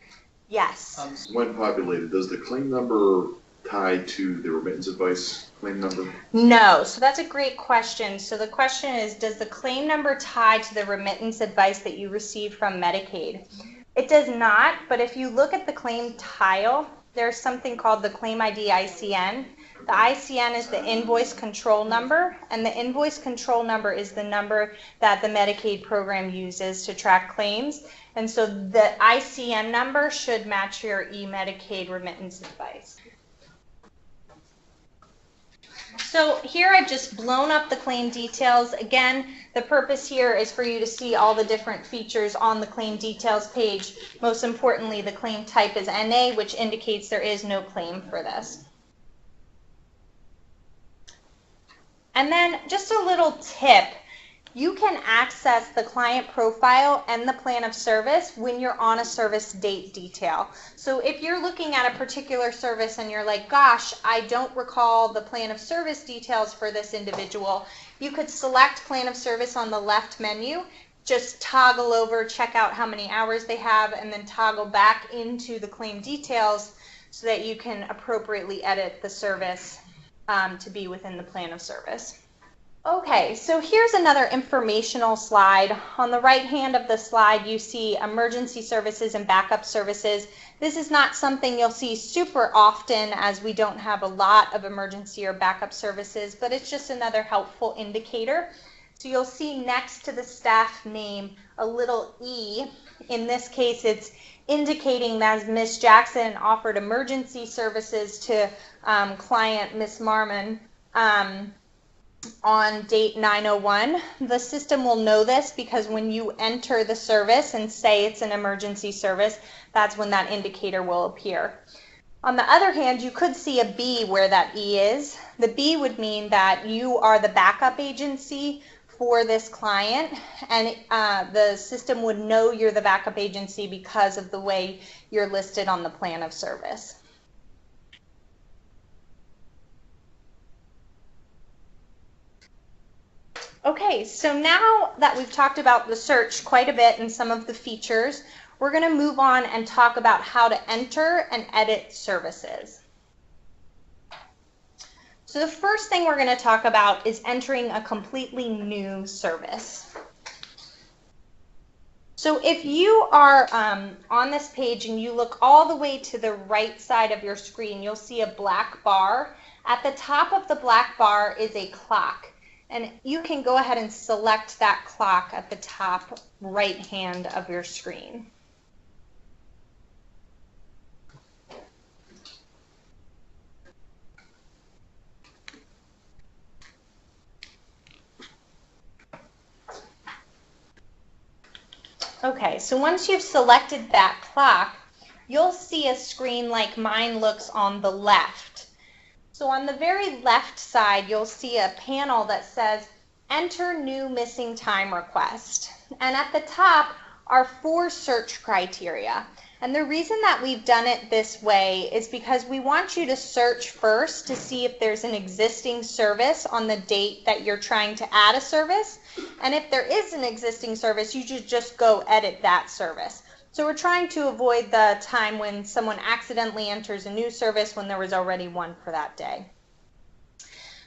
Yes? When populated, does the claim number tie to the remittance advice claim number? No, so that's a great question. So the question is, does the claim number tie to the remittance advice that you received from Medicaid? It does not, but if you look at the claim tile, there's something called the claim ID ICN. The ICN is the invoice control number, and the invoice control number is the number that the Medicaid program uses to track claims. And so the ICN number should match your eMedicaid remittance advice. So here I've just blown up the claim details. Again, the purpose here is for you to see all the different features on the claim details page. Most importantly, the claim type is NA, which indicates there is no claim for this. And then just a little tip. You can access the client profile and the plan of service when you're on a service date detail. So if you're looking at a particular service and you're like, gosh, I don't recall the plan of service details for this individual, you could select plan of service on the left menu, just toggle over, check out how many hours they have, and then toggle back into the claim details so that you can appropriately edit the service to be within the plan of service. Okay, so here's another informational slide. On the right hand of the slide, you see emergency services and backup services. This is not something you'll see super often as we don't have a lot of emergency or backup services, but it's just another helpful indicator. So you'll see next to the staff name a little E. In this case, it's indicating that Ms. Jackson offered emergency services to client Ms. Marmon on date 901. The system will know this because when you enter the service and say it's an emergency service, that's when that indicator will appear. On the other hand, you could see a B where that E is. The B would mean that you are the backup agency for this client, and the system would know you're the backup agency because of the way you're listed on the plan of service. Okay, so now that we've talked about the search quite a bit and some of the features, we're going to move on and talk about how to enter and edit services. So the first thing we're going to talk about is entering a completely new service. So if you are on this page and you look all the way to the right side of your screen, you'll see a black bar. At the top of the black bar is a clock. And you can go ahead and select that clock at the top right hand of your screen. Okay, so once you've selected that clock, you'll see a screen like mine looks on the left. So on the very left side, you'll see a panel that says, Enter New Missing Time Request. And at the top are 4 search criteria. And the reason that we've done it this way is because we want you to search first to see if there's an existing service on the date that you're trying to add a service. And if there is an existing service, you should just go edit that service. So we're trying to avoid the time when someone accidentally enters a new service when there was already one for that day.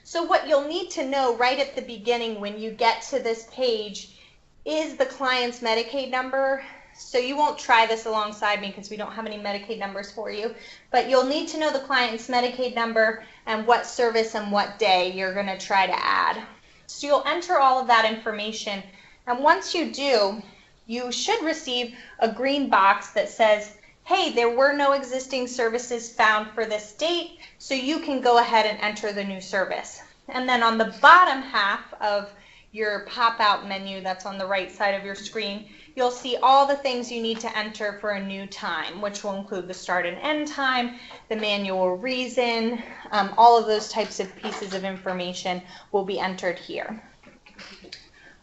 So what you'll need to know right at the beginning when you get to this page is the client's Medicaid number. So you won't try this alongside me because we don't have any Medicaid numbers for you, but you'll need to know the client's Medicaid number and what service and what day you're going to try to add. So you'll enter all of that information, and once you do, you should receive a green box that says, hey, there were no existing services found for this date, so you can go ahead and enter the new service. And then on the bottom half of your pop-out menu that's on the right side of your screen, you'll see all the things you need to enter for a new time, which will include the start and end time, the manual reason, all of those types of pieces of information will be entered here.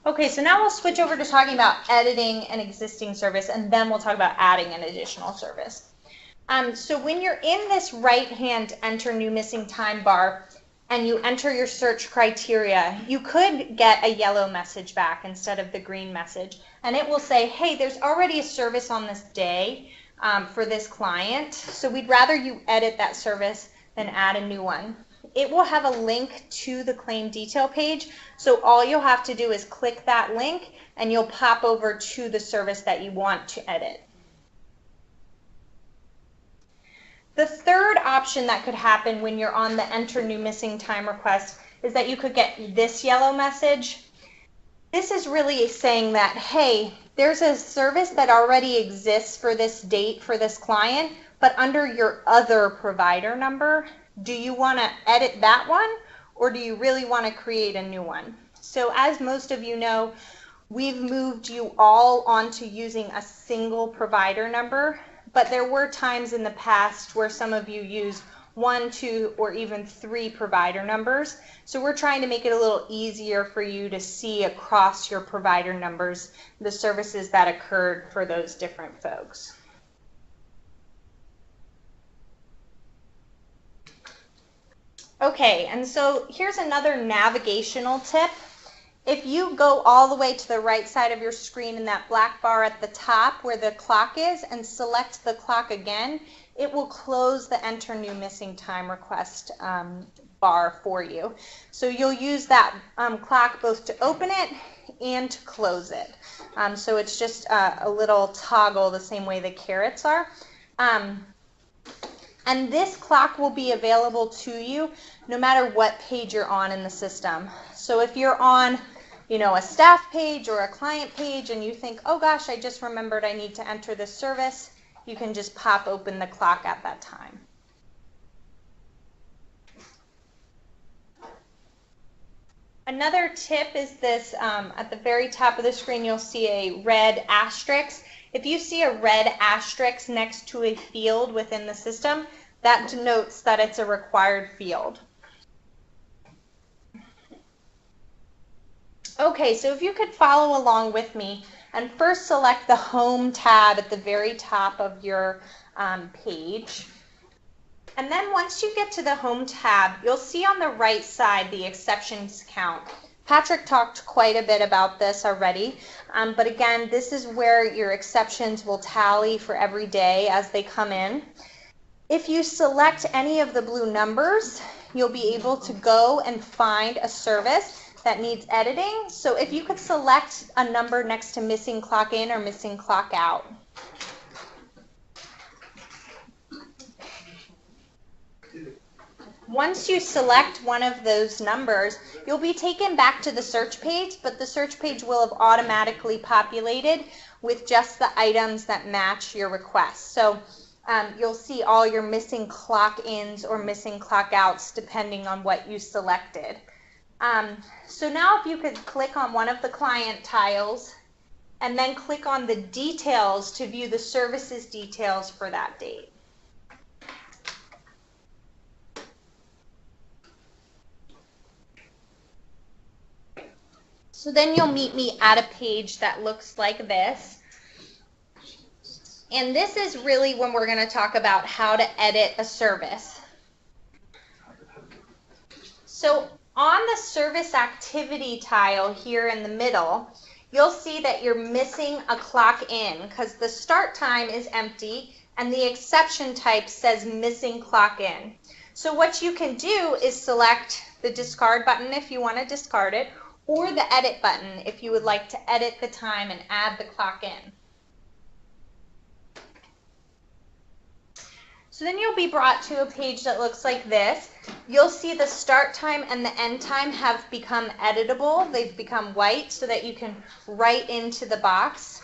Okay, so now we'll switch over to talking about editing an existing service, and then we'll talk about adding an additional service. So when you're in this right-hand enter new missing time bar and you enter your search criteria, you could get a yellow message back instead of the green message. And it will say, hey, there's already a service on this day for this client, so we'd rather you edit that service than add a new one. It will have a link to the claim detail page, so all you'll have to do is click that link and you'll pop over to the service that you want to edit. The third option that could happen when you're on the enter new missing time request is that you could get this yellow message. This is really saying that, hey, there's a service that already exists for this date for this client, but under your other provider number. Do you want to edit that one, or do you really want to create a new one? So as most of you know, we've moved you all onto using a single provider number, but there were times in the past where some of you used 1, 2, or even 3 provider numbers. So we're trying to make it a little easier for you to see across your provider numbers the services that occurred for those different folks. Okay, and so here's another navigational tip. If you go all the way to the right side of your screen in that black bar at the top where the clock is and select the clock again, it will close the enter new missing time request bar for you. So you'll use that clock both to open it and to close it. So it's just a little toggle the same way the carrots are. And this clock will be available to you no matter what page you're on in the system. So if you're on, a staff page or a client page and you think, oh gosh, I just remembered I need to enter this service, you can just pop open the clock at that time. Another tip is this, at the very top of the screen you'll see a red asterisk. If you see a red asterisk next to a field within the system, that denotes that it's a required field. Okay, so if you could follow along with me and first select the Home tab at the very top of your page. And then once you get to the Home tab, you'll see on the right side the exceptions count. Patrick talked quite a bit about this already, but again, this is where your exceptions will tally for every day as they come in. If you select any of the blue numbers, you'll be able to go and find a service that needs editing. So if you could select a number next to missing clock in or missing clock out. Once you select one of those numbers, you'll be taken back to the search page, but the search page will have automatically populated with just the items that match your request. So you'll see all your missing clock ins or missing clock outs depending on what you selected. So now if you could click on one of the client tiles and then click on the details to view the services details for that date. So then you'll meet me at a page that looks like this. And this is really when we're going to talk about how to edit a service. So on the service activity tile here in the middle, you'll see that you're missing a clock in because the start time is empty and the exception type says missing clock in. So what you can do is select the discard button if you want to discard it, or the edit button if you would like to edit the time and add the clock in. So then you'll be brought to a page that looks like this. You'll see the start time and the end time have become editable. They've become white so that you can write into the box.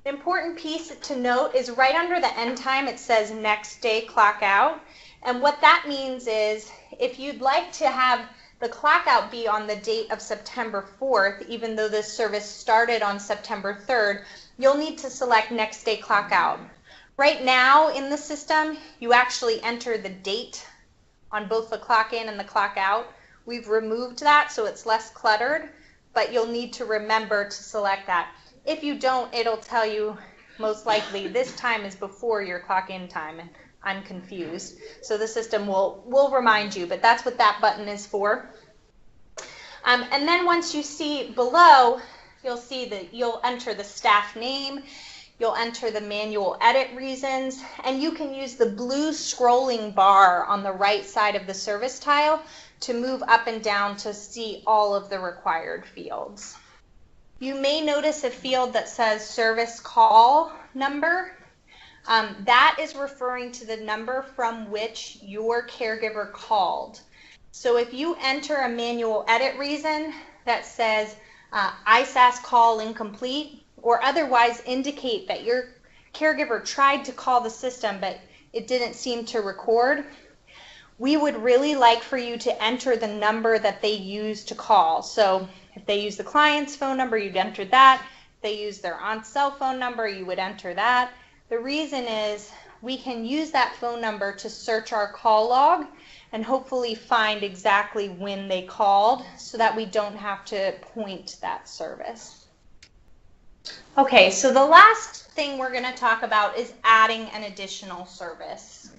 The important piece to note is right under the end time it says next day clock out. And what that means is if you'd like to have the clock out be on the date of September 4th, even though this service started on September 3rd, you'll need to select next day clock out. Right now in the system, you actually enter the date on both the clock in and the clock out. We've removed that so it's less cluttered, but you'll need to remember to select that. If you don't, it'll tell you most likely this time is before your clock in time and I'm confused. So the system will remind you, but that's what that button is for. And then once you see below, you'll see that you'll enter the staff name, you'll enter the manual edit reasons, and you can use the blue scrolling bar on the right side of the service tile to move up and down to see all of the required fields. You may notice a field that says service call number. That is referring to the number from which your caregiver called. So if you enter a manual edit reason that says ISAS call incomplete, or otherwise indicate that your caregiver tried to call the system but it didn't seem to record, we would really like for you to enter the number that they used to call. So if they use the client's phone number, you'd enter that. If they use their aunt's cell phone number, you would enter that. The reason is we can use that phone number to search our call log and hopefully find exactly when they called so that we don't have to point that service. Okay, so the last thing we're going to talk about is adding an additional service.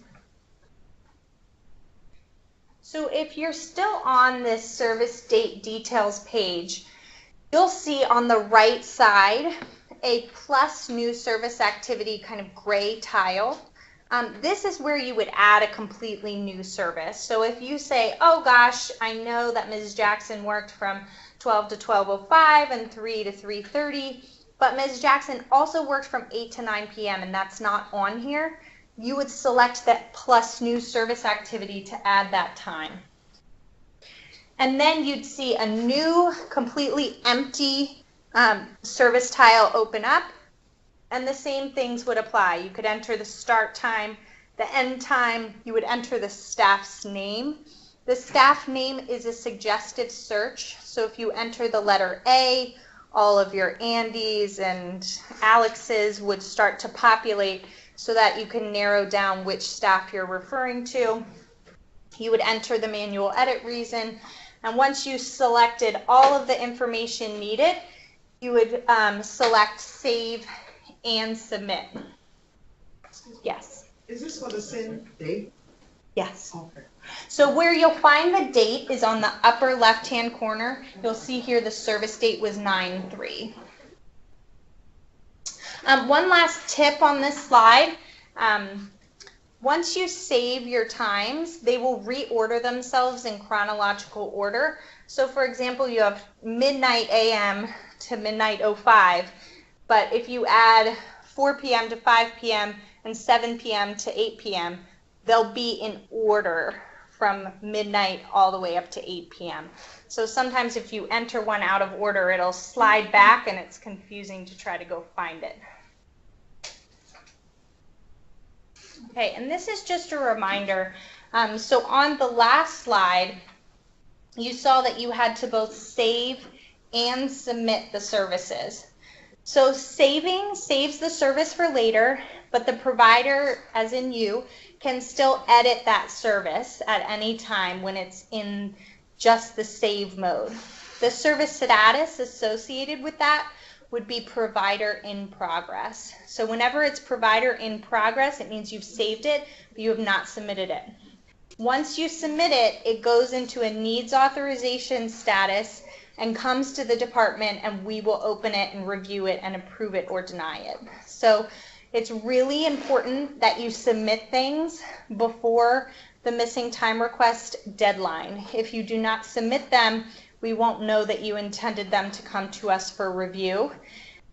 So if you're still on this service date details page, you'll see on the right side a plus new service activity kind of gray tile. This is where you would add a completely new service. So if you say, oh gosh, I know that Ms. Jackson worked from 12 to 12:05 and 3 to 3:30, but Ms. Jackson also worked from 8 to 9 p.m. and that's not on here, you would select that plus new service activity to add that time. And then you'd see a new completely empty service tile open up, and the same things would apply. You could enter the start time, the end time, you would enter the staff's name. The staff name is a suggestive search, so if you enter the letter A, all of your Andys and Alexes would start to populate so that you can narrow down which staff you're referring to. You would enter the manual edit reason, and once you selected all of the information needed, you would select save and submit. Yes? Is this for the same date? Yes. Okay. So where you'll find the date is on the upper left-hand corner. You'll see here the service date was 9/3. One last tip on this slide. Once you save your times, they will reorder themselves in chronological order. So for example, you have midnight AM to midnight 05, but if you add 4 p.m. to 5 p.m. and 7 p.m. to 8 p.m., they'll be in order from midnight all the way up to 8 p.m. So sometimes if you enter one out of order, it'll slide back and it's confusing to try to go find it. Okay, and this is just a reminder. So on the last slide, you saw that you had to both save and submit the services. So saving saves the service for later, but the provider, as in you, can still edit that service at any time when it's in just the save mode. The service status associated with that would be provider in progress. So whenever it's provider in progress, it means you've saved it, but you have not submitted it. Once you submit it, it goes into a needs authorization status and comes to the department, and we will open it and review it and approve it or deny it. So it's really important that you submit things before the missing time request deadline. If you do not submit them, we won't know that you intended them to come to us for review.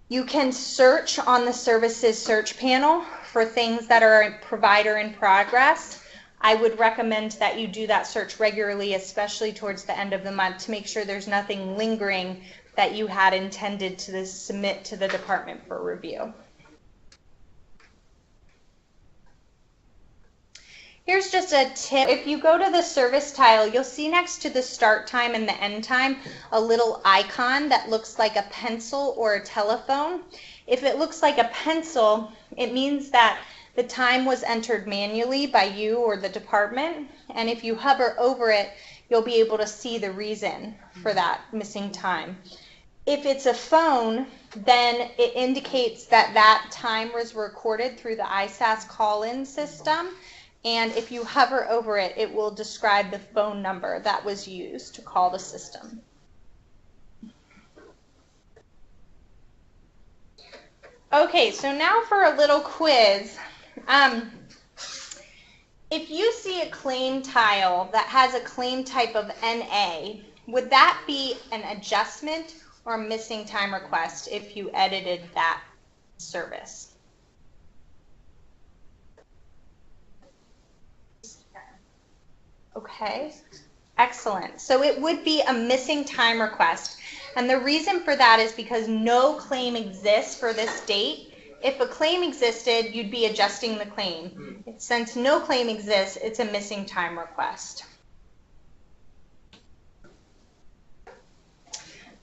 You can search on the services search panel for things that are provider in progress. I would recommend that you do that search regularly, especially towards the end of the month, to make sure there's nothing lingering that you had intended to submit to the department for review. Here's just a tip. If you go to the service tile, you'll see next to the start time and the end time a little icon that looks like a pencil or a telephone. If it looks like a pencil, it means that the time was entered manually by you or the department, and if you hover over it, you'll be able to see the reason for that missing time. If it's a phone, then it indicates that that time was recorded through the ISAS call-in system, and if you hover over it, it will describe the phone number that was used to call the system. Okay, so now for a little quiz. If you see a claim tile that has a claim type of NA, would that be an adjustment or a missing time request if you edited that service? Okay, excellent. So it would be a missing time request. And the reason for that is because no claim exists for this date. If a claim existed, you'd be adjusting the claim. Since no claim exists, it's a missing time request.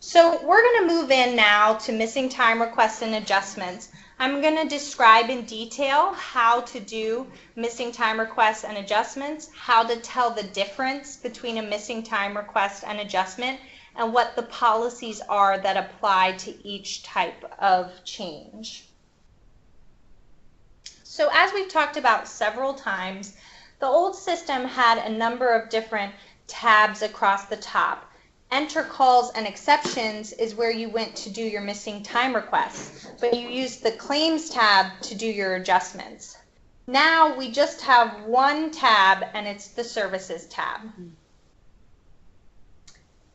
So we're going to move in now to missing time requests and adjustments. I'm going to describe in detail how to do missing time requests and adjustments, how to tell the difference between a missing time request and adjustment, and what the policies are that apply to each type of change. So as we've talked about several times, the old system had a number of different tabs across the top. Enter calls and exceptions is where you went to do your missing time requests, but you used the claims tab to do your adjustments. Now we just have one tab, and it's the services tab.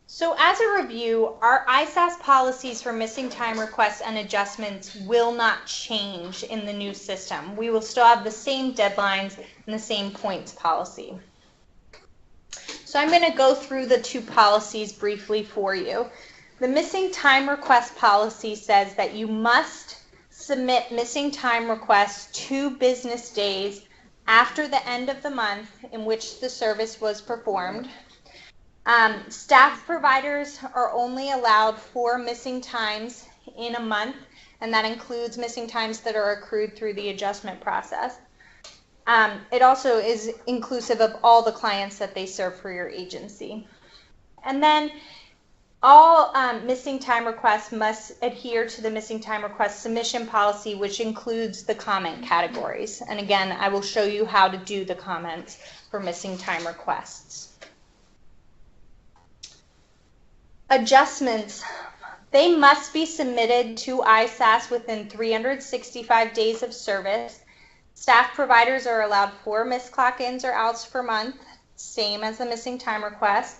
So as a review, our ISAS policies for missing time requests and adjustments will not change in the new system. We will still have the same deadlines and the same points policy. So I'm going to go through the two policies briefly for you. The missing time request policy says that you must submit missing time requests 2 business days after the end of the month in which the service was performed. Staff providers are only allowed 4 missing times in a month, and that includes missing times that are accrued through the adjustment process. It also is inclusive of all the clients that they serve for your agency. And then all missing time requests must adhere to the missing time request submission policy, which includes the comment categories. And again, I will show you how to do the comments for missing time requests. Adjustments. They must be submitted to ISAS within 365 days of service. Staff providers are allowed 4 missed clock-ins or outs per month, same as the missing time request.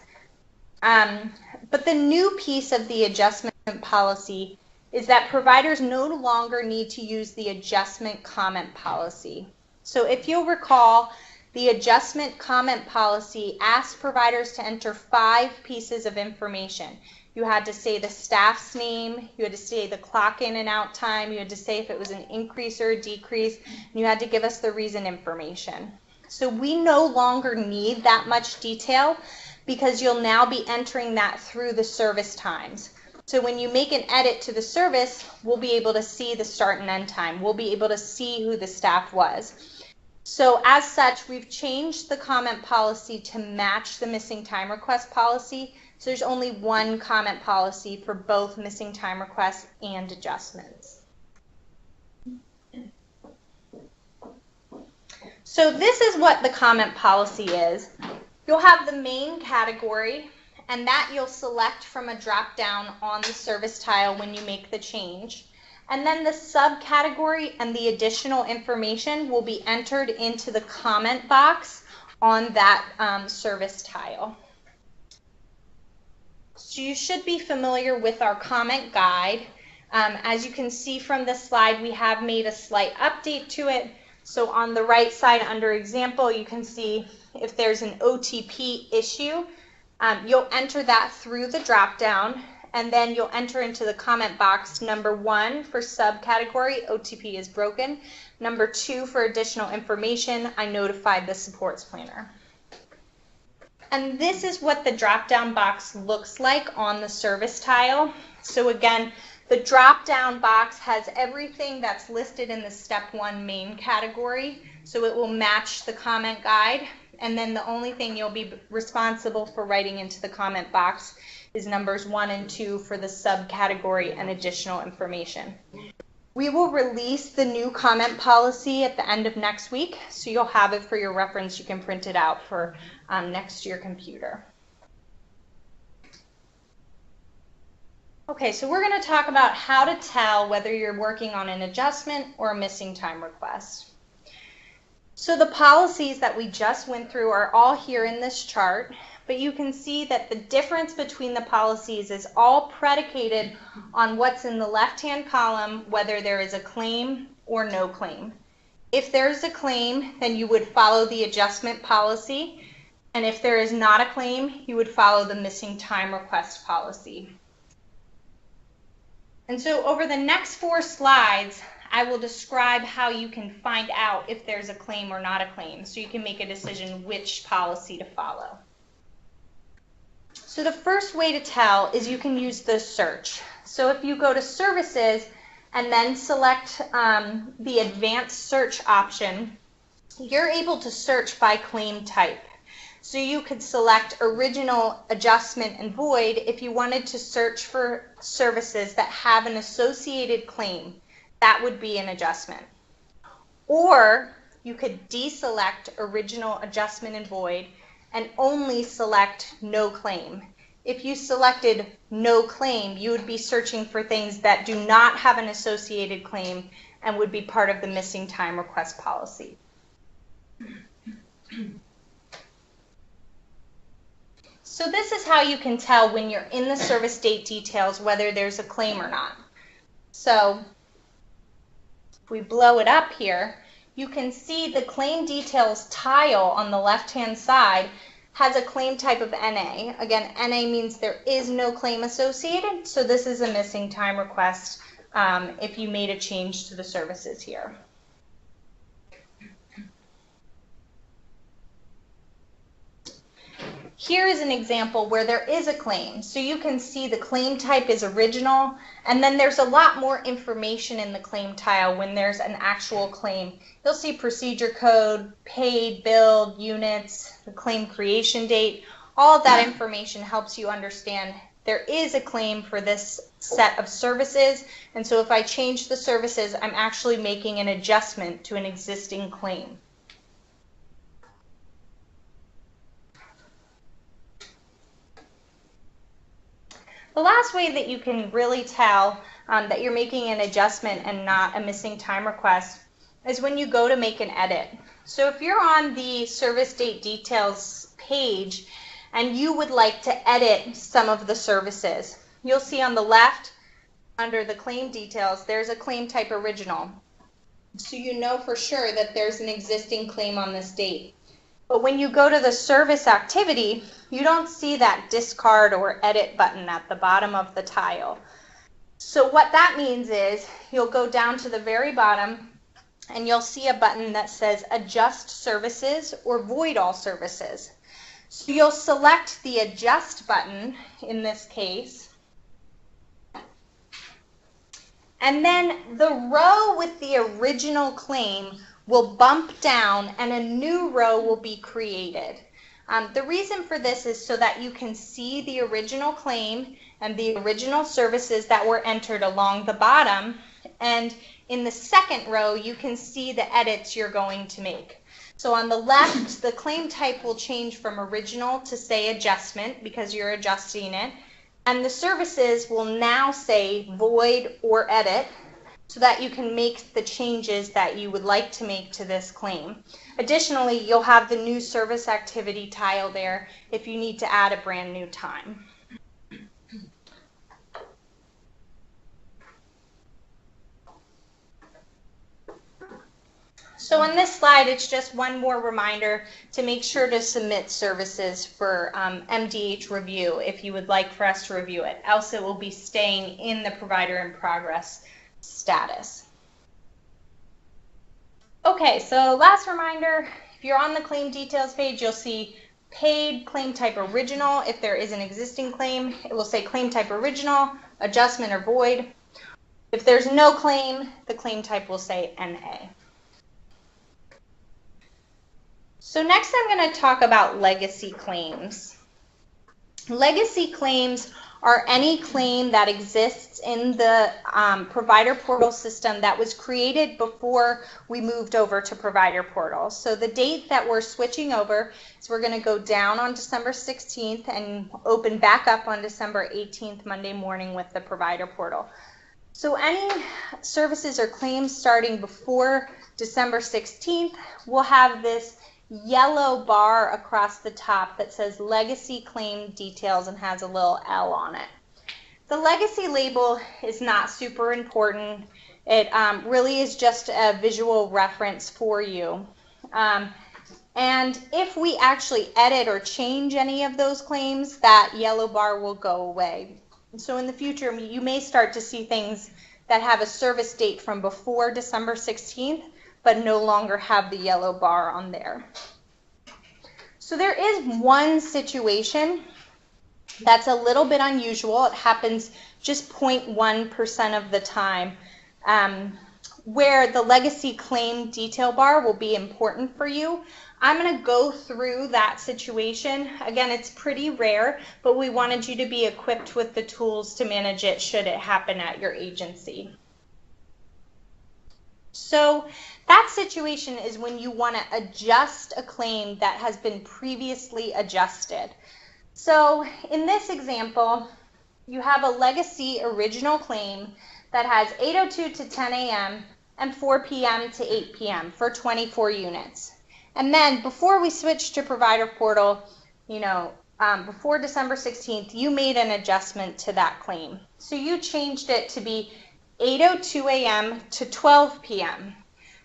But the new piece of the adjustment policy is that providers no longer need to use the adjustment comment policy. So if you'll recall, the adjustment comment policy asked providers to enter 5 pieces of information. You had to say the staff's name, you had to say the clock in and out time, you had to say if it was an increase or a decrease, and you had to give us the reason information. So we no longer need that much detail because you'll now be entering that through the service times. So when you make an edit to the service, we'll be able to see the start and end time. We'll be able to see who the staff was. So as such, we've changed the comment policy to match the missing time request policy. So there's only one comment policy for both missing time requests and adjustments. So this is what the comment policy is. You'll have the main category, and that you'll select from a drop-down on the service tile when you make the change. And then the subcategory and the additional information will be entered into the comment box on that service tile. So you should be familiar with our comment guide. As you can see from this slide, we have made a slight update to it. So on the right side under example, you can see if there's an OTP issue, you'll enter that through the drop down, and then you'll enter into the comment box number 1 for subcategory, OTP is broken. Number 2 for additional information, I notified the supports planner. And this is what the drop-down box looks like on the service tile. So again, the drop-down box has everything that's listed in the step 1 main category, so it will match the comment guide. And then the only thing you'll be responsible for writing into the comment box is numbers 1 and 2 for the subcategory and additional information. We will release the new comment policy at the end of next week, so you'll have it for your reference. You can print it out for next to your computer. Okay, so we're going to talk about how to tell whether you're working on an adjustment or a missing time request. So the policies that we just went through are all here in this chart, but you can see that the difference between the policies is all predicated on what's in the left-hand column, whether there is a claim or no claim. If there's a claim, then you would follow the adjustment policy, and if there is not a claim, you would follow the missing time request policy. And so over the next 4 slides, I will describe how you can find out if there's a claim or not a claim, so you can make a decision which policy to follow. So the first way to tell is you can use the search. So if you go to services and then select the advanced search option, you're able to search by claim type. So you could select original, adjustment, and void if you wanted to search for services that have an associated claim. That would be an adjustment. Or you could deselect original, adjustment, and void and only select no claim. If you selected no claim, you would be searching for things that do not have an associated claim and would be part of the missing time request policy. So this is how you can tell when you're in the service date details whether there's a claim or not. So if we blow it up here, you can see the claim details tile on the left-hand side has a claim type of NA. Again, NA means there is no claim associated, so this is a missing time request if you made a change to the services here. Here is an example where there is a claim. So you can see the claim type is original, and then there's a lot more information in the claim tile when there's an actual claim. You'll see procedure code, paid, billed, units, the claim creation date. All of that information helps you understand there is a claim for this set of services, and so if I change the services, I'm actually making an adjustment to an existing claim. The last way that you can really tell that you're making an adjustment and not a missing time request is when you go to make an edit. So if you're on the service date details page and you would like to edit some of the services, you'll see on the left under the claim details there's a claim type original. So you know for sure that there's an existing claim on this date. But when you go to the service activity, you don't see that discard or edit button at the bottom of the tile. So what that means is you'll go down to the very bottom and you'll see a button that says adjust services or void all services. So you'll select the adjust button in this case, and then the row with the original claim will bump down and a new row will be created. The reason for this is so that you can see the original claim and the original services that were entered along the bottom, and in the second row you can see the edits you're going to make. So on the left, the claim type will change from original to say adjustment because you're adjusting it, and the services will now say void or edit, so that you can make the changes that you would like to make to this claim. Additionally, you'll have the new service activity tile there if you need to add a brand new time. So on this slide, it's just one more reminder to make sure to submit services for MDH review if you would like for us to review it. Else it will be staying in the provider in progress status. Okay, so last reminder, if you're on the claim details page, you'll see paid, claim type original. If there is an existing claim, it will say claim type original, adjustment or void. If there's no claim, the claim type will say NA. So next I'm going to talk about legacy claims. Legacy claims are any claim that exists in the provider portal system that was created before we moved over to provider portal. So the date that we're switching over is we're going to go down on December 16th and open back up on December 18th, Monday morning with the provider portal. So any services or claims starting before December 16th will have this yellow bar across the top that says legacy claim details and has a little L on it. The legacy label is not super important. It really is just a visual reference for you. And if we actually edit or change any of those claims, that yellow bar will go away. So in the future, you may start to see things that have a service date from before December 16th, but no longer have the yellow bar on there. So there is one situation that's a little bit unusual. It happens just 0.1% of the time, where the legacy claim detail bar will be important for you. I'm going to go through that situation. Again, it's pretty rare, but we wanted you to be equipped with the tools to manage it should it happen at your agency. So that situation is when you want to adjust a claim that has been previously adjusted. So in this example, you have a legacy original claim that has 8:02 to 10 a.m. and 4 p.m. to 8 p.m. for 24 units. And then before we switched to provider portal, before December 16th, you made an adjustment to that claim. So you changed it to be 8:02 a.m. to 12 p.m.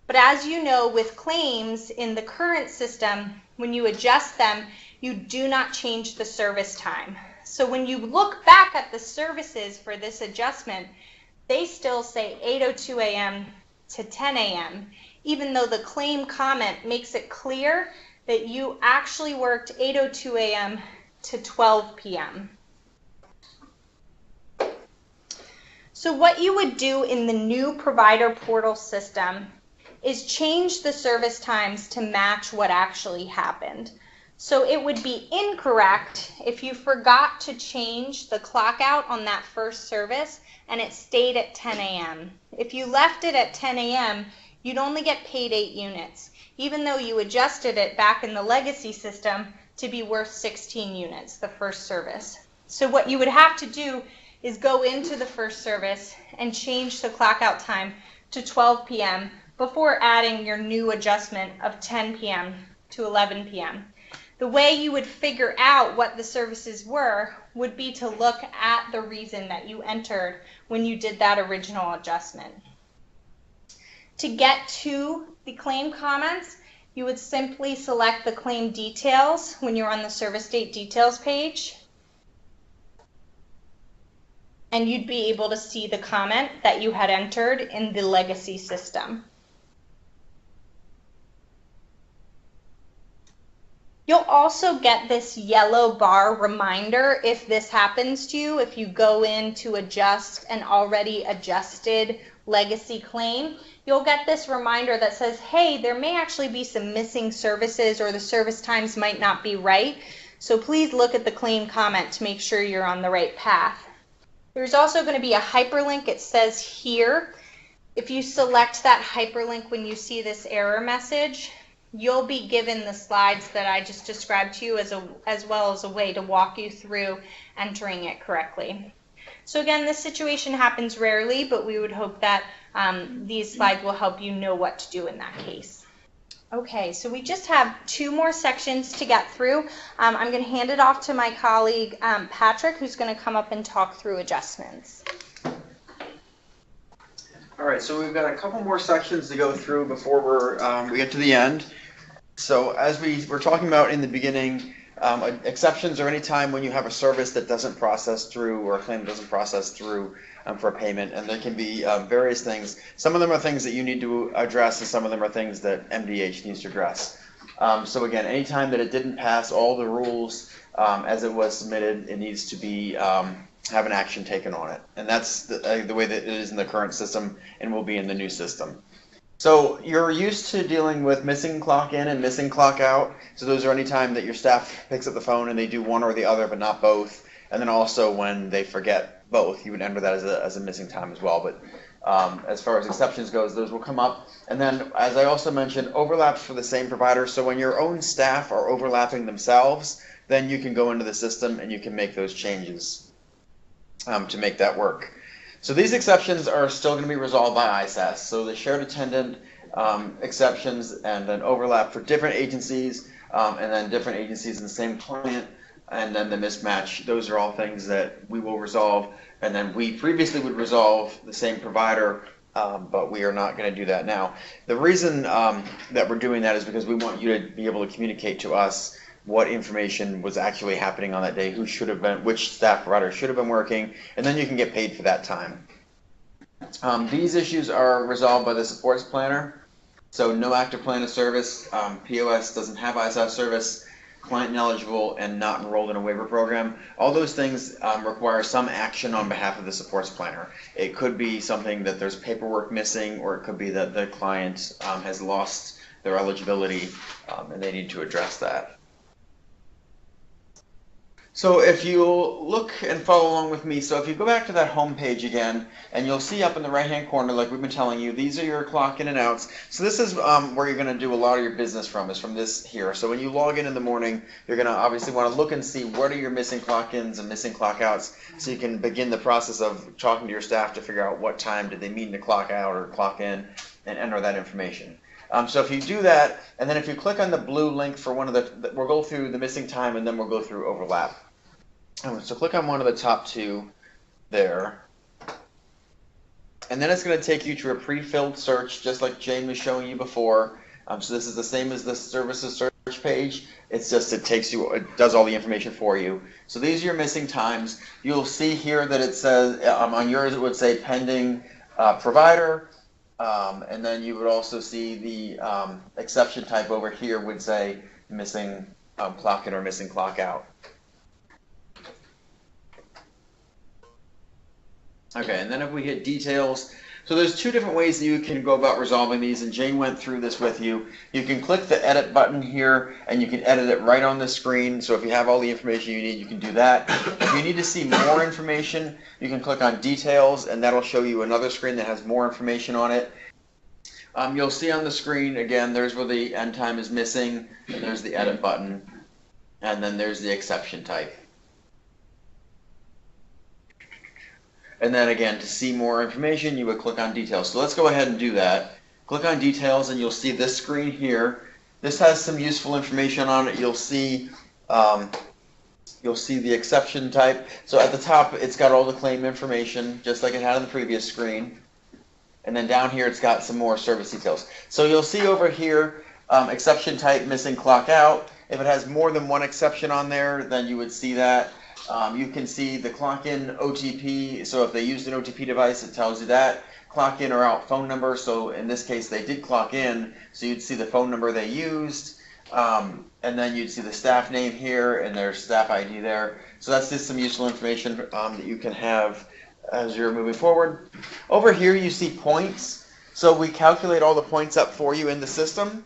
But as you know, with claims in the current system, when you adjust them, you do not change the service time. So when you look back at the services for this adjustment, they still say 8:02 a.m. to 10 a.m., even though the claim comment makes it clear that you actually worked 8:02 a.m. to 12 p.m. So what you would do in the new provider portal system is change the service times to match what actually happened. So it would be incorrect if you forgot to change the clock out on that first service and it stayed at 10 a.m. If you left it at 10 a.m., you'd only get paid 8 units, even though you adjusted it back in the legacy system to be worth 16 units, the first service. So what you would have to do is go into the first service and change the clock out time to 12 p.m. before adding your new adjustment of 10 p.m. to 11 p.m. The way you would figure out what the services were would be to look at the reason that you entered when you did that original adjustment. To get to the claim comments, you would simply select the claim details when you're on the service date details page, and you'd be able to see the comment that you had entered in the legacy system. You'll also get this yellow bar reminder if this happens to you, if you go in to adjust an already adjusted legacy claim. You'll get this reminder that says, hey, there may actually be some missing services or the service times might not be right. So please look at the claim comment to make sure you're on the right path. There's also going to be a hyperlink. It says here. If you select that hyperlink when you see this error message, you'll be given the slides that I just described to you as well as a way to walk you through entering it correctly. So again, this situation happens rarely, but we would hope that these slides will help you know what to do in that case. Okay, so we just have 2 more sections to get through. I'm going to hand it off to my colleague Patrick, who's going to come up and talk through adjustments. All All right, so we've got a couple more sections to go through before we get to the end. So as we were talking about in the beginning, exceptions are any time when you have a service that doesn't process through or a claim that doesn't process through for a payment, and there can be various things. Some of them are things that you need to address, and some of them are things that MDH needs to address. So again, anytime that it didn't pass all the rules as it was submitted, it needs to be have an action taken on it, and that's the way that it is in the current system and will be in the new system. So you're used to dealing with missing clock in and missing clock out. So those are any time that your staff picks up the phone and they do one or the other, but not both. And then also when they forget both, you would enter that as a missing time as well. But as far as exceptions goes, those will come up. And then, as I also mentioned, overlaps for the same provider. So when your own staff are overlapping themselves, then you can go into the system and you can make those changes to make that work. So these exceptions are still going to be resolved by ISAS. So the shared attendant exceptions and then overlap for different agencies and then different agencies in the same client and then the mismatch, those are all things that we will resolve. And then we previously would resolve the same provider, but we are not going to do that now. The reason that we're doing that is because we want you to be able to communicate to us what information was actually happening on that day, who should have been, which staff provider should have been working, and then you can get paid for that time. These issues are resolved by the supports planner. So no active plan of service, POS doesn't have ISAS service, client ineligible, and not enrolled in a waiver program. All those things require some action on behalf of the supports planner. It could be something that there's paperwork missing, or it could be that the client has lost their eligibility and they need to address that. So if you look and follow along with me, so if you go back to that home page again, and you'll see up in the right-hand corner, like we've been telling you, these are your clock in and outs. So this is where you're going to do a lot of your business from, is from this here. So when you log in the morning, you're going to obviously want to look and see what are your missing clock ins and missing clock outs, so you can begin the process of talking to your staff to figure out what time did they mean to clock out or clock in, and enter that information. So if you do that, and then if you click on the blue link for one of the, we'll go through the missing time and then we'll go through overlap. So click on one of the top two there, and then it's going to take you to a pre-filled search, just like Jane was showing you before. So this is the same as the services search page. It's just it does all the information for you. So these are your missing times. You'll see here that it says on yours it would say pending provider, and then you would also see the exception type over here would say missing clock in or missing clock out. Okay, and then if we hit details, so there's two different ways that you can go about resolving these, and Jane went through this with you. You can click the edit button here, and you can edit it right on the screen. So if you have all the information you need, you can do that. If you need to see more information, you can click on details, and that'll show you another screen that has more information on it. You'll see on the screen, again, there's where the end time is missing, and there's the edit button, and then there's the exception type. And then again, to see more information, you would click on details. So let's go ahead and do that. Click on details and you'll see this screen here. This has some useful information on it. You'll see the exception type. So at the top, it's got all the claim information, just like it had on the previous screen. And then down here, it's got some more service details. So you'll see over here, exception type missing clock out. If it has more than one exception on there, then you would see that. You can see the clock in OTP, so if they used an OTP device, it tells you that. Clock in or out phone number, so in this case they did clock in, so you'd see the phone number they used, and then you'd see the staff name here and their staff ID there. So that's just some useful information that you can have as you're moving forward. Over here you see points, so we calculate all the points up for you in the system.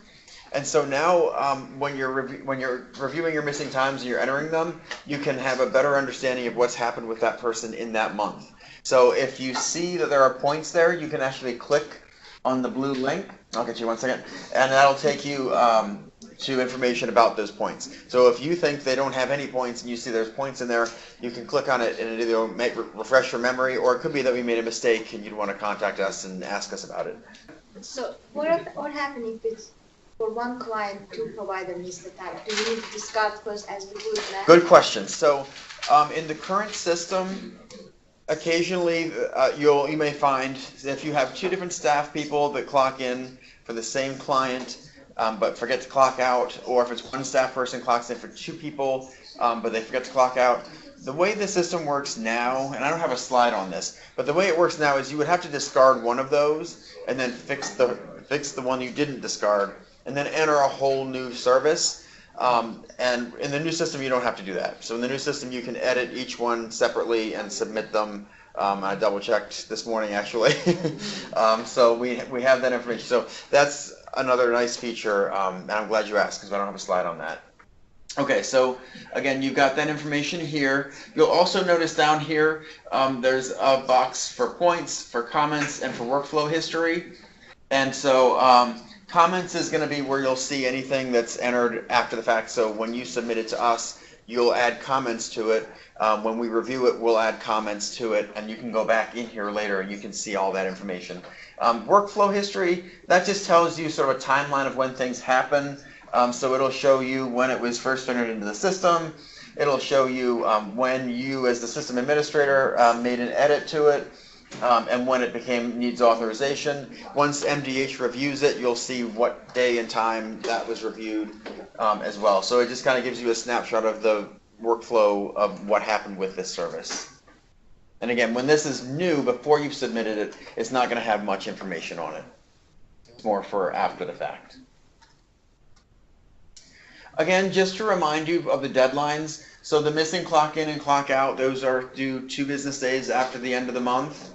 And so now when you're reviewing your missing times and you're entering them, you can have a better understanding of what's happened with that person in that month. So if you see that there are points there, you can actually click on the blue link. I'll get you 1 second. And that'll take you to information about those points. So if you think they don't have any points and you see there's points in there, you can click on it and it either may refresh your memory, or it could be that we made a mistake and you'd want to contact us and ask us about it. So what happens if it's for one client, two provider missed the time? Do we need to discard first as we do it now? Good question. So in the current system, occasionally you may find if you have two different staff people that clock in for the same client but forget to clock out, or if it's one staff person clocks in for two people but they forget to clock out. The way the system works now, and I don't have a slide on this, but the way it works now is you would have to discard one of those and then fix the one you didn't discard and then enter a whole new service. And in the new system, you don't have to do that. So in the new system, you can edit each one separately and submit them. I double checked this morning, actually. So we have that information. So that's another nice feature, and I'm glad you asked because I don't have a slide on that. Okay, so again, you've got that information here. You'll also notice down here, there's a box for points, for comments, and for workflow history. And so comments is going to be where you'll see anything that's entered after the fact. So when you submit it to us, you'll add comments to it. When we review it, we'll add comments to it, and you can go back in here later and you can see all that information. Workflow history, that just tells you sort of a timeline of when things happen. So it'll show you when it was first entered into the system. It'll show you when you, as the system administrator, made an edit to it, and when it needs authorization. Once MDH reviews it, you'll see what day and time that was reviewed as well. So it just kind of gives you a snapshot of the workflow of what happened with this service. And again, when this is new, before you've submitted it, it's not going to have much information on it. It's more for after the fact. Again, just to remind you of the deadlines, so the missing clock in and clock out, those are due 2 business days after the end of the month.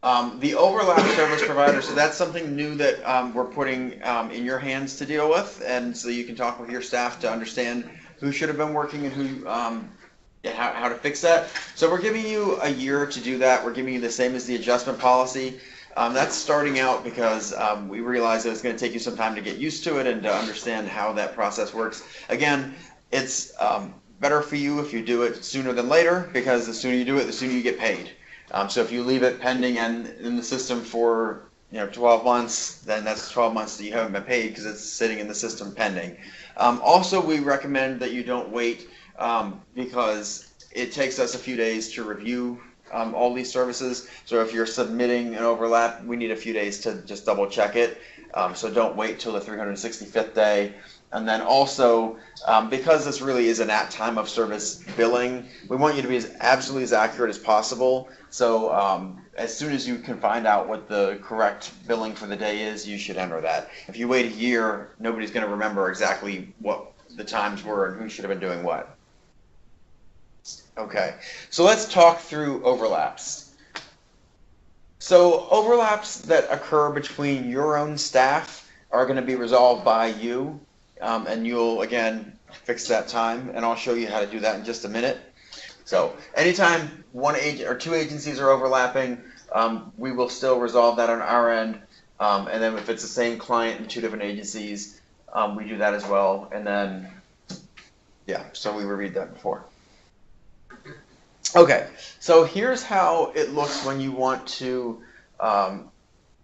The overlap service provider, so that's something new that we're putting in your hands to deal with, and so you can talk with your staff to understand who should have been working and who, how to fix that. So we're giving you a year to do that. We're giving you the same as the adjustment policy. That's starting out because we realized that it's going to take you some time to get used to it and to understand how that process works. Again, it's better for you if you do it sooner than later, because the sooner you do it, the sooner you get paid. So if you leave it pending and in the system for 12 months, then that's 12 months that you haven't been paid because it's sitting in the system pending. Also, we recommend that you don't wait because it takes us a few days to review all these services. So if you're submitting an overlap, we need a few days to just double check it. So don't wait till the 365th day. And then also, because this really is an at time of service billing, we want you to be absolutely as accurate as possible. So as soon as you can find out what the correct billing for the day is, you should enter that. If you wait a year, nobody's going to remember exactly what the times were and who should have been doing what. Okay, so let's talk through overlaps. So overlaps that occur between your own staff are going to be resolved by you, and you'll, again, fix that time, and I'll show you how to do that in just a minute. So anytime one agent or two agencies are overlapping, we will still resolve that on our end, and then if it's the same client in two different agencies, we do that as well, and then, yeah, so we reviewed that before. Okay, so here's how it looks when you want to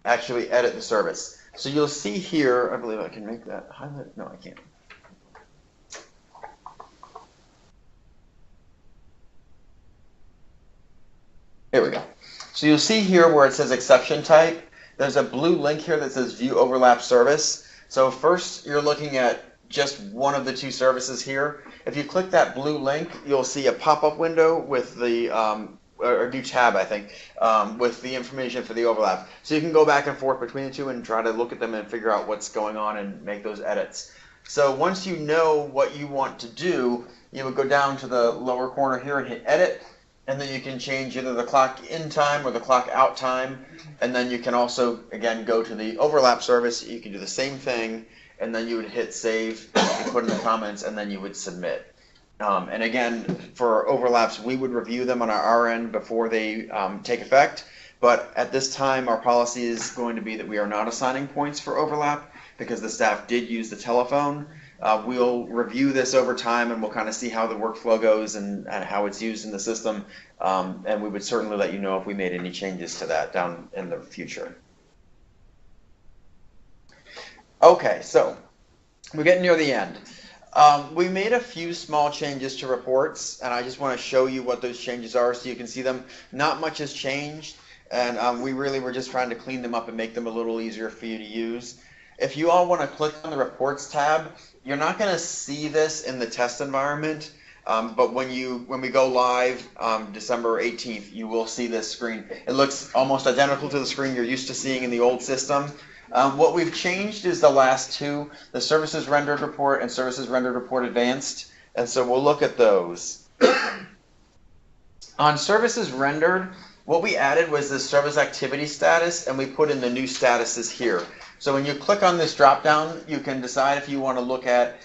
actually edit the service. So you'll see here, I believe I can make that highlight. No, I can't. Here we go. So you'll see here where it says exception type, there's a blue link here that says view overlap service. So first you're looking at just one of the two services here. If you click that blue link, you'll see a pop-up window with the, or new tab, I think, with the information for the overlap. So you can go back and forth between the two and try to look at them and figure out what's going on and make those edits. So once you know what you want to do, you would go down to the lower corner here and hit edit, and then you can change either the clock in time or the clock out time, and then you can also, again, go to the overlap service. You can do the same thing, and then you would hit save, and put in the comments, and then you would submit. And again, for overlaps, we would review them on our end before they take effect, but at this time, our policy is going to be that we are not assigning points for overlap because the staff did use the telephone. We'll review this over time, and we'll kind of see how the workflow goes and how it's used in the system, and we would certainly let you know if we made any changes to that down in the future. Okay, so we're getting near the end. We made a few small changes to reports, and I just want to show you what those changes are so you can see them. Not much has changed, and we really were just trying to clean them up and make them a little easier for you to use. If you all want to click on the Reports tab, you're not going to see this in the test environment, but when we go live December 18th, you will see this screen. It looks almost identical to the screen you're used to seeing in the old system. What we've changed is the last two, the Services Rendered Report and Services Rendered Report Advanced, and so we'll look at those. On Services Rendered, what we added was the service activity status, and we put in the new statuses here. So when you click on this drop-down, you can decide if you want to look at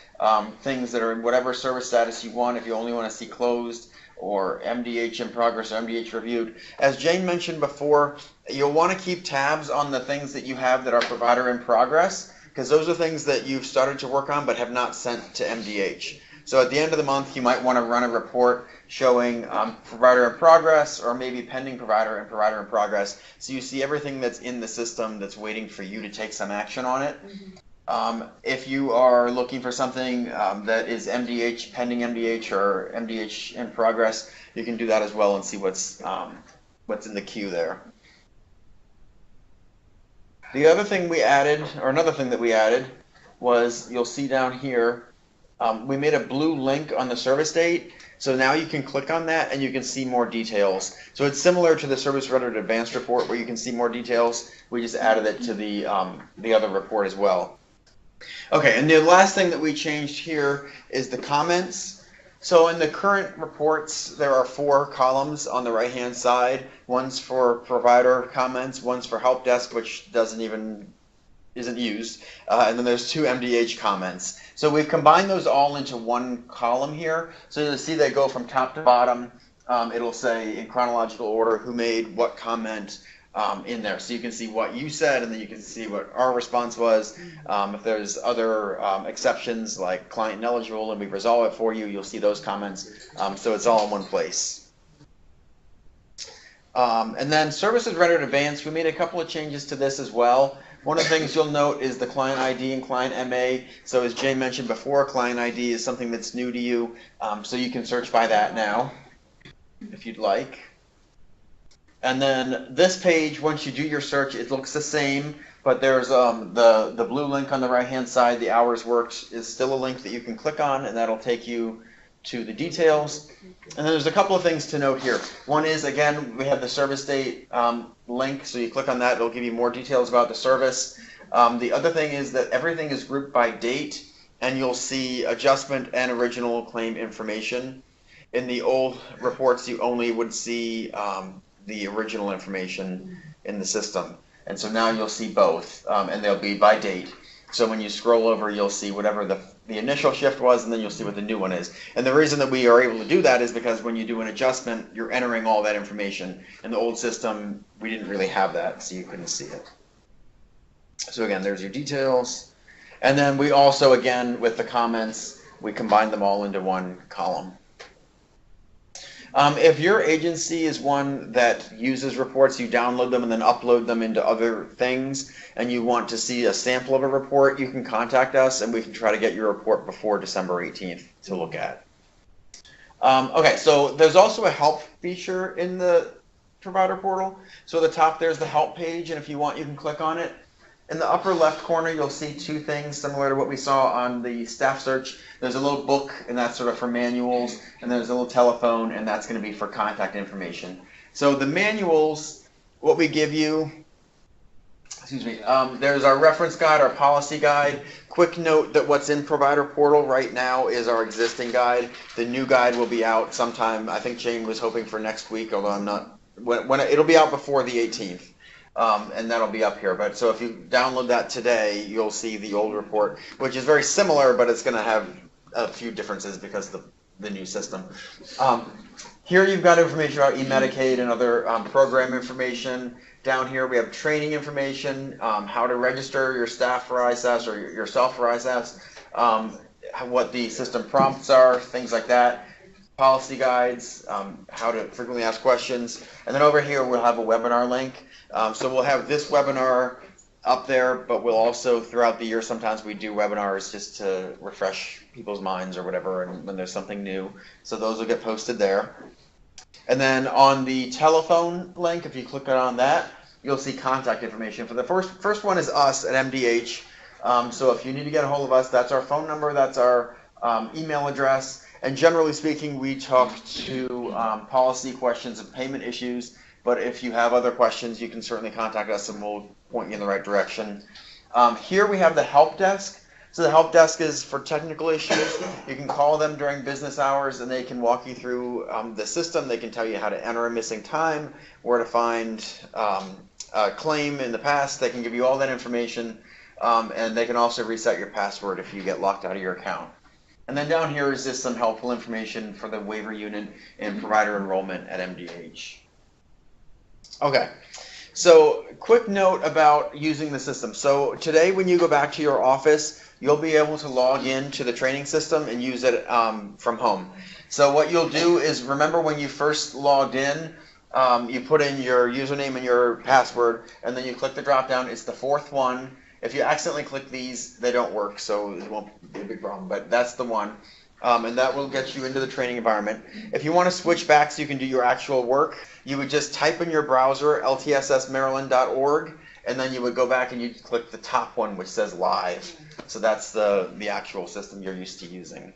things that are in whatever service status you want, if you only want to see closed, or MDH in progress, or MDH reviewed. As Jane mentioned before, you'll want to keep tabs on the things that you have that are provider in progress, because those are things that you've started to work on but have not sent to MDH. So at the end of the month, you might want to run a report showing provider in progress, or maybe pending provider and provider in progress. So you see everything that's in the system that's waiting for you to take some action on it. If you are looking for something that is MDH, pending MDH, or MDH in progress, you can do that as well and see what's in the queue there. The other thing we added, or another thing that we added, was you'll see down here, we made a blue link on the service date. So now you can click on that and you can see more details. So it's similar to the Service Rendered Advanced report where you can see more details. We just added it to the other report as well. Okay, and the last thing that we changed here is the comments. So in the current reports, there are 4 columns on the right-hand side. One's for provider comments, one's for help desk, which isn't used, and then there's 2 MDH comments. So we've combined those all into one column here. So you'll see they go from top to bottom. It'll say in chronological order who made what comment in there. So you can see what you said, and then you can see what our response was. If there's other exceptions like client ineligible and we resolve it for you, you'll see those comments. So it's all in one place. And then Services Rendered Advanced, we made a couple of changes to this as well. One of the things you'll note is the client ID and client MA. So as Jay mentioned before, client ID is something that's new to you. So you can search by that now if you'd like. And then this page, once you do your search, it looks the same, but there's the blue link on the right-hand side, the hours worked, is still a link that you can click on, and that'll take you to the details. And then there's a couple of things to note here. One is, again, we have the service date link, so you click on that, it'll give you more details about the service. The other thing is that everything is grouped by date, and you'll see adjustment and original claim information. In the old reports, you only would see the original information in the system. And so now you'll see both, and they'll be by date. So when you scroll over, you'll see whatever the initial shift was, and then you'll see what the new one is. And the reason that we are able to do that is because when you do an adjustment, you're entering all that information. In the old system, we didn't really have that, so you couldn't see it. So again, there's your details. And then we also, again, with the comments, we combine them all into one column. If your agency is one that uses reports, you download them and then upload them into other things, and you want to see a sample of a report, you can contact us and we can try to get your report before December 18th to look at. Okay, so there's also a help feature in the provider portal. So at the top there's the help page, and if you want you can click on it. In the upper left corner, you'll see 2 things similar to what we saw on the staff search. There's a little book, and that's sort of for manuals, and there's a little telephone, and that's going to be for contact information. So the manuals, what we give you, there's our reference guide, our policy guide. Quick note that what's in provider portal right now is our existing guide. The new guide will be out sometime, I think Jane was hoping for next week, although I'm not, it'll be out before the 18th. And that'll be up here. But so if you download that today, you'll see the old report, which is very similar, but it's going to have a few differences because of the new system. Here you've got information about eMedicaid and other program information. Down here we have training information, how to register your staff for ISAS or yourself for ISAS, what the system prompts are, things like that. Policy guides, how to frequently ask questions. And then over here we'll have a webinar link. So we'll have this webinar up there, but we'll also, throughout the year, sometimes we do webinars just to refresh people's minds or whatever, and when there's something new. So those will get posted there. And then on the telephone link, if you click on that, you'll see contact information. For the first one is us at MDH. So if you need to get a hold of us, that's our phone number, that's our email address. And generally speaking, we talk to policy questions and payment issues. But if you have other questions, you can certainly contact us and we'll point you in the right direction. Here we have the help desk. So the help desk is for technical issues. You can call them during business hours and they can walk you through the system. They can tell you how to enter a missing time, where to find a claim in the past. They can give you all that information, and they can also reset your password if you get locked out of your account. And then down here is just some helpful information for the waiver unit and provider enrollment at MDH. Okay, so quick note about using the system. So today when you go back to your office, you'll be able to log in to the training system and use it from home. So what you'll do is, remember when you first logged in, you put in your username and your password, and then you click the drop down. It's the fourth one. If you accidentally click these, they don't work, so it won't be a big problem, but that's the one. And that will get you into the training environment. If you want to switch back so you can do your actual work, you would just type in your browser LTSSMaryland.org, and then you would go back and you'd click the top one which says live. So that's the actual system you're used to using.